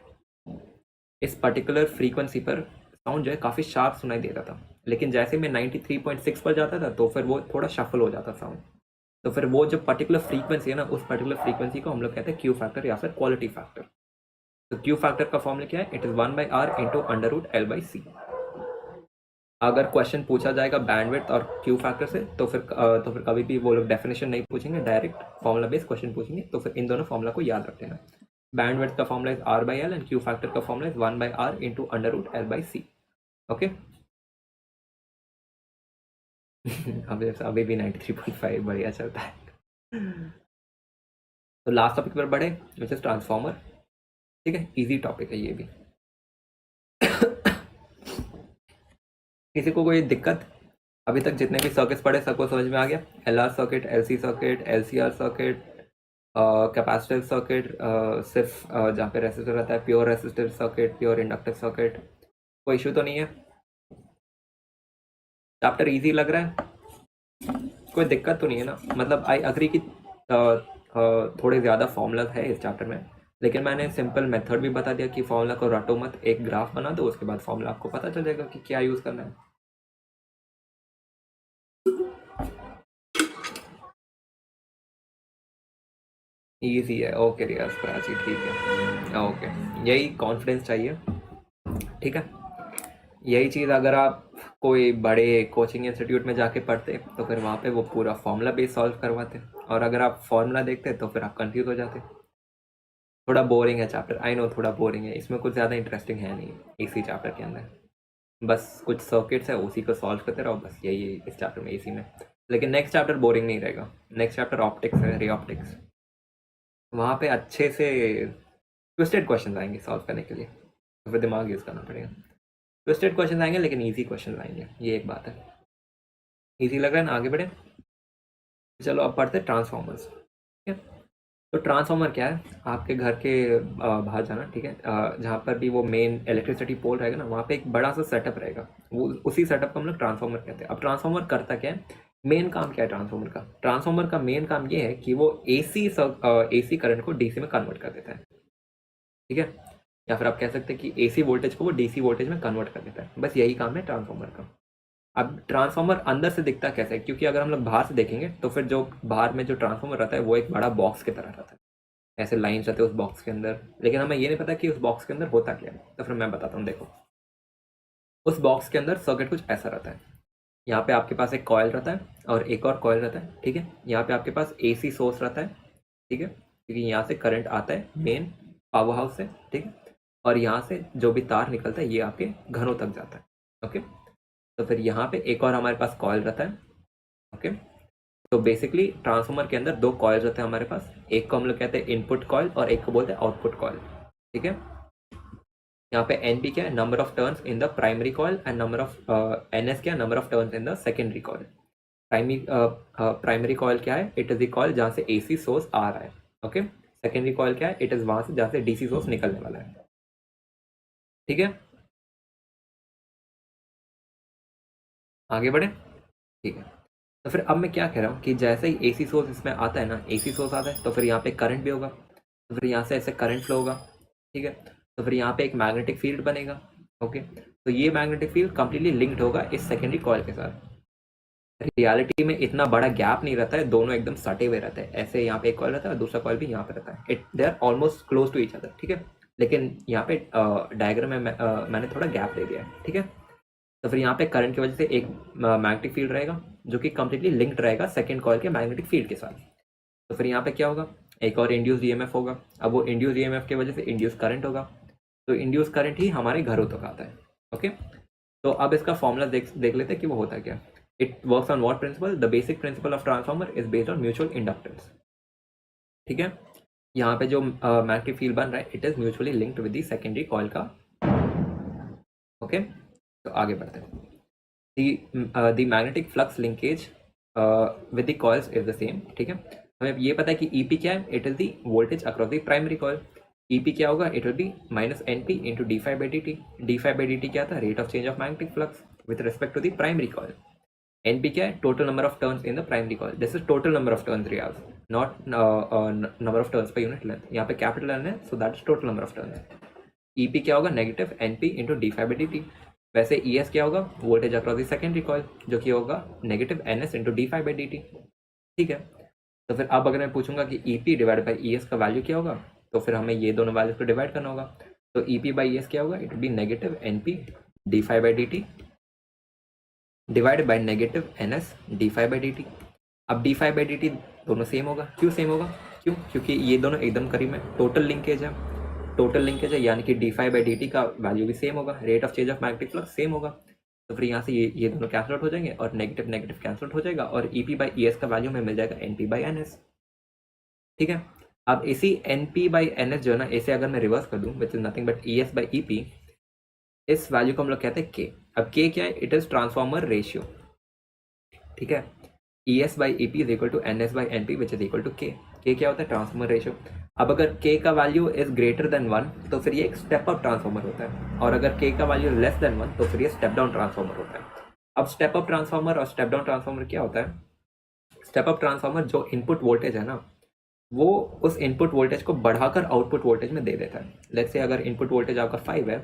Speaker 1: इस पर्टिकुलर फ्रीक्वेंसी पर साउंड जो है काफ़ी शार्प सुनाई देता था, लेकिन जैसे मैं 93.6 पर जाता था तो फिर वो थोड़ा शफल हो जाता साउंड। तो फिर वो जो पर्टिकुलर फ्रीक्वेंसी है ना, उस पर्टिकुलर फ्रीक्वेंसी को हम लोग कहते हैं क्यू फैक्टर या फिर क्वालिटी फैक्टर। तो क्यू फैक्टर का फॉर्मूला क्या है, it is 1/r into under root L by C. अगर क्वेश्चन पूछा जाएगा बैंडविड्थ और क्यू फैक्टर से, तो फिर कभी भी वो लोग डेफिनेशन नहीं पूछेंगे, डायरेक्ट फॉर्मूला बेस्ड क्वेश्चन पूछेंगे। तो फिर इन दोनों फॉर्मूला को याद रख लेना। बैंडविड्थ का formula is r by L and Q factor का formula is 1/r into under root L by C, okay. अभी भी 93.5 बढ़िया चलता है। तो लास्ट टॉपिक पर बढ़े, विच इज ट्रांसफॉर्मर, ठीक है, इजी टॉपिक है ये भी। किसी को कोई दिक्कत, अभी तक जितने भी सर्किट्स पढ़े सबको समझ में आ गया, L R circuit, L C circuit, L C R circuit, capacitive circuit, सिर्फ जहाँ पे रेसिस्टर रहता है, pure resistive circuit, pure inductive circuit, कोई इशू तो नहीं है, चैप्टर इजी लग रहा है, कोई दिक्कत तो नहीं है ना। मतलब आई अग्री कि थोड़े ज़्यादा फॉर्मूला है इस चैप्टर में, लेकिन मैंने सिंपल मेथड भी बता दिया कि फॉर्मूला को रटो मत, एक ग्राफ बना दो, उसके बाद फॉर्मूला आपको पता चल जाएगा कि क्या यूज़ करना है। ईजी है, ओके रियाज कराची, ठीक है, ओके। यही कॉन्फिडेंस चाहिए, ठीक है। यही चीज़ अगर आप कोई बड़े कोचिंग इंस्टीट्यूट में जाके पढ़ते तो फिर वहाँ पे वो पूरा फॉर्मूला बेस सॉल्व करवाते, और अगर आप फॉर्मूला देखते तो फिर आप कंफ्यूज हो जाते। थोड़ा बोरिंग है चैप्टर, आई नो, थोड़ा बोरिंग है, इसमें कुछ ज़्यादा इंटरेस्टिंग है नहीं इसी चैप्टर के अंदर, बस कुछ सर्किट्स है उसी को सॉल्व करते रहो, बस यही है इस चैप्टर में, इसी में। लेकिन नेक्स्ट चैप्टर बोरिंग नहीं रहेगा, नेक्स्ट चैप्टर ऑप्टिक्स है, रे ऑप्टिक्स, वहाँ पे अच्छे से ट्विस्टेड क्वेश्चन आएंगे सॉल्व करने के लिए, तो फिर दिमाग यूज़ करना पड़ेगा। ट्विस्टेड क्वेश्चन आएंगे लेकिन ईजी क्वेश्चन आएंगे, ये एक बात है। इजी लग रहा है ना? आगे बढ़े, चलो अब पढ़ते हैं ट्रांसफॉर्मर्स। ठीक है, तो ट्रांसफॉर्मर क्या है, आपके घर के बाहर जाना, ठीक है, जहाँ पर भी वो मेन इलेक्ट्रिसिटी पोल रहेगा ना, वहाँ पे एक बड़ा सा सेटअप रहेगा, वो उसी सेटअप को हम लोग ट्रांसफॉर्मर कहते हैं। अब ट्रांसफॉर्मर करता क्या है, मेन काम क्या है ट्रांसफॉर्मर का? ट्रांसफॉर्मर का मेन काम ये है कि वो एसी करंट को डीसी में कन्वर्ट कर देता है। ठीक है, या फिर आप कह सकते हैं कि एसी वोल्टेज को वो डीसी वोल्टेज में कन्वर्ट कर देता है, बस यही काम है ट्रांसफॉर्मर का। अब ट्रांसफॉर्मर अंदर से दिखता कैसे है, क्योंकि अगर हम लोग बाहर से देखेंगे तो फिर जो बाहर में जो ट्रांसफॉर्मर रहता है वो एक बड़ा बॉक्स की तरह रहता है, ऐसे लाइन्स रहते हैं उस बॉक्स के अंदर, लेकिन हमें ये नहीं पता कि उस बॉक्स के अंदर होता क्या है। तो फिर मैं बताता हूँ, देखो उस बॉक्स के अंदर सर्किट कुछ ऐसा रहता है। यहाँ पे आपके पास एक कॉइल रहता है और एक और कॉइल रहता है। ठीक है, यहाँ पे आपके पास एसी सोर्स रहता है। ठीक है, क्योंकि यहाँ से करंट आता है मेन पावर हाउस से। ठीक है, और यहाँ से जो भी तार निकलता है ये आपके घरों तक जाता है। ओके, तो फिर यहाँ पे एक और हमारे पास कॉइल रहता है। ओके, तो बेसिकली ट्रांसफार्मर के अंदर दो कॉइल रहते हैं हमारे पास, एक को हम लोग कहते हैं इनपुट कॉइल और एक को बोलते हैं आउटपुट कॉइल। ठीक है, यहाँ पे एनपी क्या है, number of turns in the primary coil, and number of NS क्या है, number of turns in the secondary coil. Primary coil क्या है, इट इज द कॉइल जहाँ से एसी सोर्स आ रहा है। ओके, सेकेंडरी कॉइल क्या है, इट इज वहां से जहाँ से डीसी सोर्स निकलने वाला है। ठीक है, आगे बढ़े। ठीक है, तो फिर अब मैं क्या कह रहा हूँ कि जैसे ही एसी सोर्स इसमें आता है ना, एसी सोर्स आता है तो फिर यहाँ पे करंट भी होगा, तो फिर यहाँ से ऐसे करंट फ्लो होगा। ठीक है, तो फिर यहाँ पे एक मैग्नेटिक फील्ड बनेगा। ओके, तो ये मैग्नेटिक फील्ड कंप्लीटली लिंक्ड होगा इस सेकेंडरी कॉइल के साथ। रियलिटी में इतना बड़ा गैप नहीं रहता है, दोनों एकदम सटे हुए रहते हैं, ऐसे यहाँ पे एक कॉइल रहता है और दूसरा कॉइल भी यहाँ पे रहता है, it they are almost close to each other. ठीक है, लेकिन यहाँ पे डायग्राम में मैंने थोड़ा गैप दे दिया है। ठीक है, तो फिर यहाँ पे करंट की वजह से एक मैग्नेटिक फील्ड रहेगा जो कि कंप्लीटली लिंक्ड रहेगा सेकंड कॉइल के मैग्नेटिक फील्ड के साथ। तो फिर यहाँ पे क्या होगा, एक और इंड्यूस ईएमएफ होगा। अब वो इंड्यूस ईएमएफ की वजह से इंड्यूस करंट होगा, तो इंड्यूस करंट ही हमारे घरों तक आता है। ओके, तो अब इसका फॉर्मूला देख लेते हैं कि वो होता क्या। It works on what principle, the basic principle of transformer is based on mutual inductance. ठीक है, यहाँ पे जो मैग्नेटिक फील्ड बन रहा है it is mutually linked with the secondary coil का। ओके, तो आगे बढ़ते हैं। the magnetic flux linkage with the coils is the same। ठीक है, हमें ये पता है कि EP क्या है, it is the voltage across the primary coil. EP क्या होगा, it will be minus NP into D five by D T. D five by D T क्या था, rate of change of magnetic flux with respect to the primary coil. NP क्या है, total number of turns in the primary coil. This is total number of turns Riyaz, not number of turns per unit length. यहाँ पे capital N है, so that is total number of turns. EP क्या होगा, negative NP into D five by D T. वैसे ES क्या होगा, voltage across the secondary coil, जो कि होगा negative NS into D five by D T. ठीक है, तो फिर अब अगर मैं पूछूंगा कि EP डिवाइड बाई ES का वैल्यू क्या होगा, तो फिर हमें ये दोनों वैल्यूज को डिवाइड करना होगा। तो EP बाई ES क्या होगा, it will be negative NP D five by D T divide by negative NS D five by D T. अब D five by D T दोनों सेम होगा, क्यों सेम होगा, क्यों, क्योंकि ये दोनों एकदम करीब में, टोटल लिंकेज है। टोटल लिंकेज है यानी कि D five by D T का वैल्यू भी सेम होगा, rate of change of magnetic flux same होगा। तो फिर यहाँ से ये दोनों कैंसल आउट हो जाएंगे और नेगेटिव नेगेटिव कैंसल आउट हो जाएगा और EP बाई ES का वैल्यू हमें मिल जाएगा NP बाई NS। ठीक है, अब इसी NP बाई NS जो है ना, इसे अगर मैं रिवर्स कर दूँ विच is nothing but ES by EP, इस वैल्यू को हम लोग कहते हैं K। अब K क्या है, इट इज ट्रांसफॉर्मर रेशियो। ठीक है, ES by EP is equal to NS by NP which is equal to K। K क्या होता है, ट्रांसफॉर्मर रेशियो। अब अगर K का वैल्यू इज ग्रेटर देन 1 तो फिर ये एक स्टेप अप ट्रांसफॉर्मर होता है, और अगर K का वैल्यू लेस देन 1 तो फिर ये स्टेप डाउन ट्रांसफॉर्मर होता है। अब स्टेप अप ट्रांसफॉर्मर और स्टेप डाउन ट्रांसफॉर्मर क्या होता है, स्टेप अप ट्रांसफॉर्मर जो इनपुट वोल्टेज है ना, वो उस इनपुट वोल्टेज को बढ़ाकर आउटपुट वोल्टेज में दे देता है। लेट्स से अगर इनपुट वोल्टेज आपका 5 है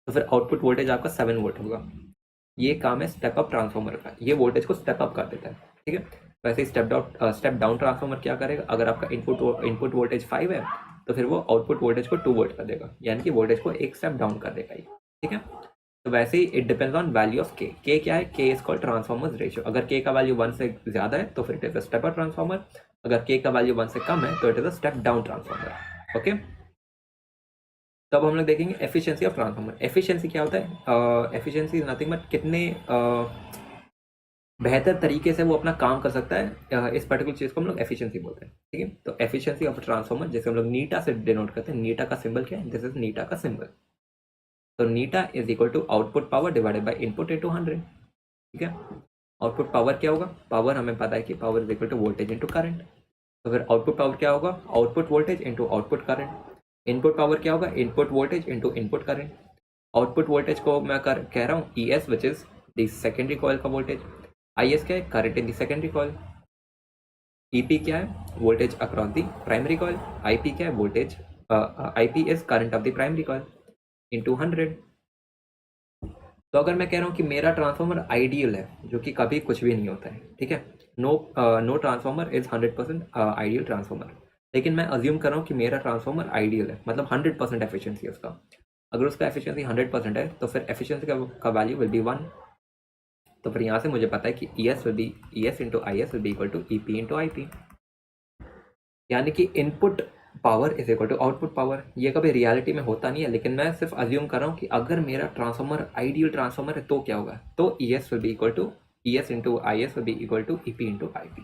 Speaker 1: तो फिर आउटपुट वोल्टेज आपका 7 वोल्ट होगा। ये काम है स्टेप अप ट्रांसफॉर्मर का, ये वोल्टेज को स्टेप अप कर देता है। ठीक है, वैसे ही स्टेप डाउन ट्रांसफॉर्मर क्या करेगा, अगर आपका इनपुट वोल्टेज 5 है तो फिर वो आउटपुट वोल्टेज को 2 वोल्ट कर देगा, यानी कि वोल्टेज को एक स्टेप डाउन कर देगा। ठीक है, तो वैसे ही it depends on value of K क्या है, K is called transformers ratio. अगर K का वैल्यू 1 से ज़्यादा है तो फिर it is a step up transformer, अगर K का वैल्यू 1 से कम है तो it is a step down transformer. Okay, तब हम लोग देखेंगे एफिशिएंसी ऑफ ट्रांसफॉर्मर। एफिशिएंसी क्या होता है, एफिशिएंसी इज नथिंग बट कितने बेहतर तरीके से वो अपना काम कर सकता है, इस पर्टिकुलर चीज़ को हम लोग एफिशिएंसी बोलते हैं। ठीक है, तो एफिशिएंसी ऑफ ट्रांसफॉर्मर जिसे हम लोग नीटा से डिनोट करते हैं, नीटा का सिंबल क्या है, दिस इज नीटा का सिंबल। तो नीटा is equal to output power divided by input into 100। ठीक है, आउटपुट पावर क्या होगा, पावर हमें पता है कि power is equal to voltage into current, तो फिर आउटपुट पावर क्या होगा, output voltage into output current. Input power क्या होगा, input voltage into input current. Output voltage को मैं कह रहा हूँ E S which is the secondary coil का वोल्टेज, आई एस क्या है, current in the secondary coil, E P क्या है, voltage across the primary coil, I P क्या है, voltage I P is current of the primary coil into 100। तो अगर मैं कह रहा हूँ कि मेरा ट्रांसफार्मर आइडियल है, जो कि कभी कुछ भी नहीं होता है, ठीक है, no transformer is 100% ideal transformer, लेकिन मैं अज्यूम कर रहा हूँ कि मेरा ट्रांसफार्मर आइडियल है, मतलब 100% एफिशिएंसी है उसका। अगर उसका एफिशिएंसी 100% है तो फिर एफिशिएंसी का वैल्यू विल बी 1। तो फिर यहाँ से मुझे पता है कि E S will be E S into I S will be equal to E P into I P, यानी कि input power is equal to output power. ये कभी रियलिटी में होता नहीं है, लेकिन मैं सिर्फ अज्यूम कर रहा हूँ कि अगर मेरा ट्रांसफार्मर आइडियल ट्रांसफार्मर है तो क्या होगा, तो E S will be equal to E S into I S will be equal to E P into I P.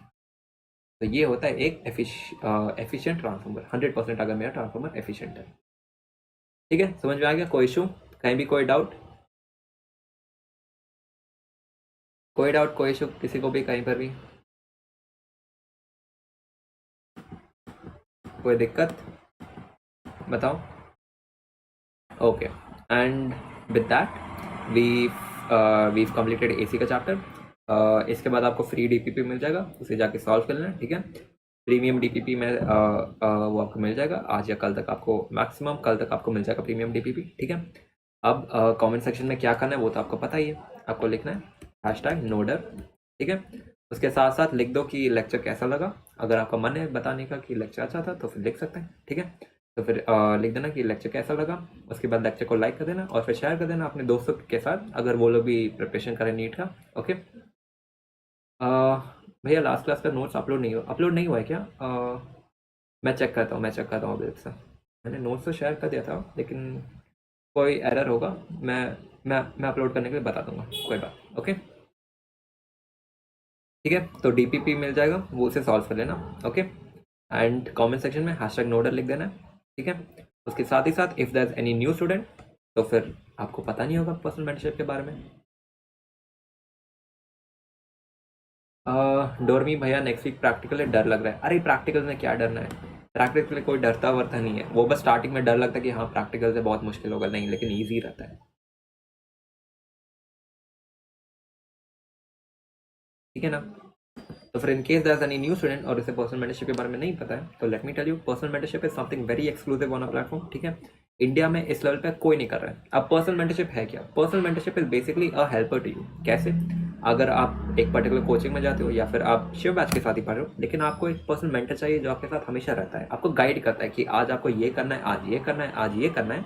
Speaker 1: तो ये होता है एक एफिशिएंट ट्रांसफार्मर, 100% अगर मेरा ट्रांसफार्मर एफिशिएंट है। ठीक है, समझ में आ गया, कोई इशू, कहीं भी कोई डाउट, कोई इशू किसी को भी कहीं पर भी, कोई दिक्कत बताओ। Okay, and with that we completed AC का चैप्टर। इसके बाद आपको फ्री डीपीपी मिल जाएगा, उसे जाके सॉल्व कर लेना, ठीक है। प्रीमियम डीपीपी में वो आपको मिल जाएगा आज या कल तक, आपको मैक्सिमम कल तक आपको मिल जाएगा प्रीमियम डीपीपी, ठीक है। अब कमेंट सेक्शन में क्या करना है वो तो आपको पता ही है, आपको लिखना है #नोडर, ठीक है। उसके साथ साथ लिख दो कि लेक्चर कैसा लगा, अगर आपका मन है बताने का कि लेक्चर अच्छा था तो फिर लिख सकते हैं, ठीक है। तो फिर लिख देना कि लेक्चर कैसा लगा, उसके बाद लेक्चर को लाइक कर देना और फिर शेयर कर देना अपने दोस्तों के साथ, अगर वो लोग भी प्रिपरेशन करें नीट का, ओके। भैया लास्ट क्लास का नोट्स अपलोड नहीं हुआ है क्या? मैं चेक करता हूँ अभी से। मैंने नोट्स तो शेयर कर दिया था, लेकिन कोई एरर होगा, मैं अपलोड करने के लिए बता दूंगा, कोई बात, ओके ठीक है। तो डीपीपी मिल जाएगा, वो उसे सॉल्व कर लेना, ओके। एंड कमेंट सेक्शन में #नोडर लिख देना, ठीक है। उसके साथ ही साथ if there is any new student, तो फिर आपको पता नहीं होगा पर्सनल मेंटरशिप के बारे में। डोरमी भैया नेक्स्ट वीक प्रैक्टिकल है, डर लग रहा है। अरे प्रैक्टिकल में क्या डरना है, प्रैक्टिकल में कोई डरता वरता नहीं है, वो बस स्टार्टिंग में डर लगता है कि हाँ प्रैक्टिकल से बहुत मुश्किल होगा, नहीं, लेकिन ईजी रहता है, ठीक है ना। तो फिर in case that any new student और इसे पर्सनल मेंटरशिप के बारे में नहीं पता है, तो let me tell you, personal mentorship is something very exclusive on a platform, ठीक है। इंडिया में इस लेवल पे कोई नहीं कर रहा है। अब पर्सनल मेंटरशिप है क्या? Personal mentorship is basically a helper to you. कैसे? अगर आप एक पर्टिकुलर कोचिंग में जाते हो या फिर आप शिव बैच के साथ ही पढ़ रहे हो, लेकिन आपको एक पर्सनल मेंटर चाहिए जो आपके साथ हमेशा रहता है, आपको गाइड करता है कि आज आपको ये करना है, आज ये करना है, आज ये करना है,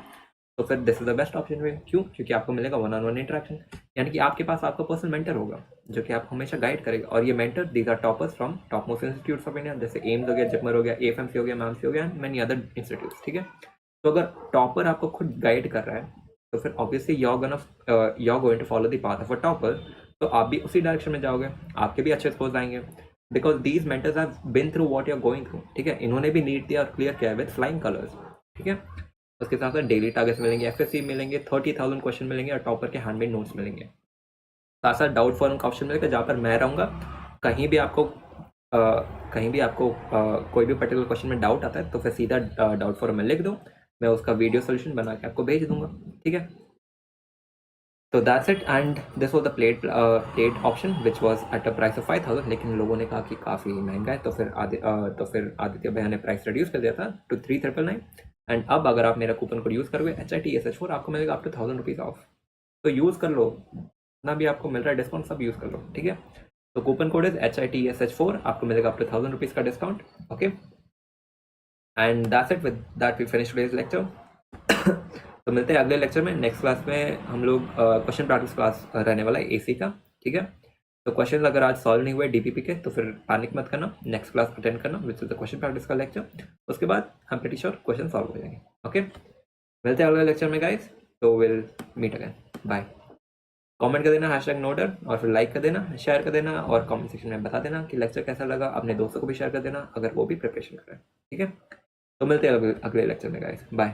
Speaker 1: तो फिर this is the best option way. क्यों? क्योंकि आपको मिलेगा 1-on-1 इंटरेक्शन, यानी कि आपके पास आपका पर्सनल मेंटर होगा जो कि आपको हमेशा गाइड करेगा। और ये mentor these are toppers from top most institutes of India, जैसे एम्स हो गया, जिपमर हो गया, एएफएमसी हो गया, मैमसी हो गया, एंड मेनी अदर इंस्टीट्यूट्स, ठीक है। तो अगर टॉपर आपको खुद गाइड कर रहा है, तो फिर obviously you are going to follow the path of a topper, तो आप भी उसी डायरेक्शन में जाओगे, आपके भी अच्छे स्कोर्स आएंगे, because these mentors have been through what you are going through, ठीक है। इन्होंने भी नीट दिया और क्लियर किया विद फ्लाइंग कलर्स, ठीक है। उसके साथ साथ डेली टारगेट्स मिलेंगे, एफएससी मिलेंगे, 30,000 क्वेश्चन मिलेंगे और टॉपर के हैंडमेड नोट्स मिलेंगे। साथ साथ डाउट फोरम का ऑप्शन मिलेगा, जहाँ पर मैं रहूँगा, कहीं भी आपको कोई भी पर्टिकुलर क्वेश्चन में डाउट आता है तो फिर सीधा डाउट फोरम में लिख दो, मैं उसका वीडियो सोल्यूशन बना के आपको भेज दूंगा, ठीक है। तो that's it, and this was the paid option which was at a price of 5,000, लेकिन लोगों ने कहा कि काफ़ी महंगा है, तो फिर आदित्य भैया ने प्राइस रिड्यूस कर दिया था टू 3,999। एंड अब अगर आप मेरा कूपन कोड यूज़ करोगे HITSH4, आपको मिलेगा अप टू 1,000 रुपीज़ ऑफ। तो यूज़ कर लो, जितना भी आपको मिल रहा है डिस्काउंट सब यूज़ कर लो, ठीक है। तो कूपन कोड इज HITSH4, आपको मिलेगा अप टू 1,000 रुपीज़ का discount, okay. And that's it, with that we finish today's lecture. तो मिलते हैं अगले लेक्चर में। नेक्स्ट क्लास में हम लोग क्वेश्चन प्रैक्टिस क्लास रहने वाला है एसी का, ठीक है। तो क्वेश्चन अगर आज सॉल्व नहीं हुए डीपीपी के, तो फिर पैनिक मत करना, नेक्स्ट क्लास अटेंड करना विच इज द क्वेश्चन प्रैक्टिस का लेक्चर। उसके बाद हम प्रीटी श्योर क्वेश्चन सॉल्व हो जाएंगे, ओके। मिलते हैं अगले लेक्चर में गाइस, तो will meet again, bye. Comment कर देना #नोडर, और फिर लाइक कर देना, शेयर कर देना, और कमेंट सेक्शन में बता देना कि लेक्चर कैसा लगा, अपने दोस्तों को भी शेयर कर देना अगर वो भी प्रिपरेशन करें, ठीक है। तो मिलते हैं अगले लेक्चर में गाइस, बाय।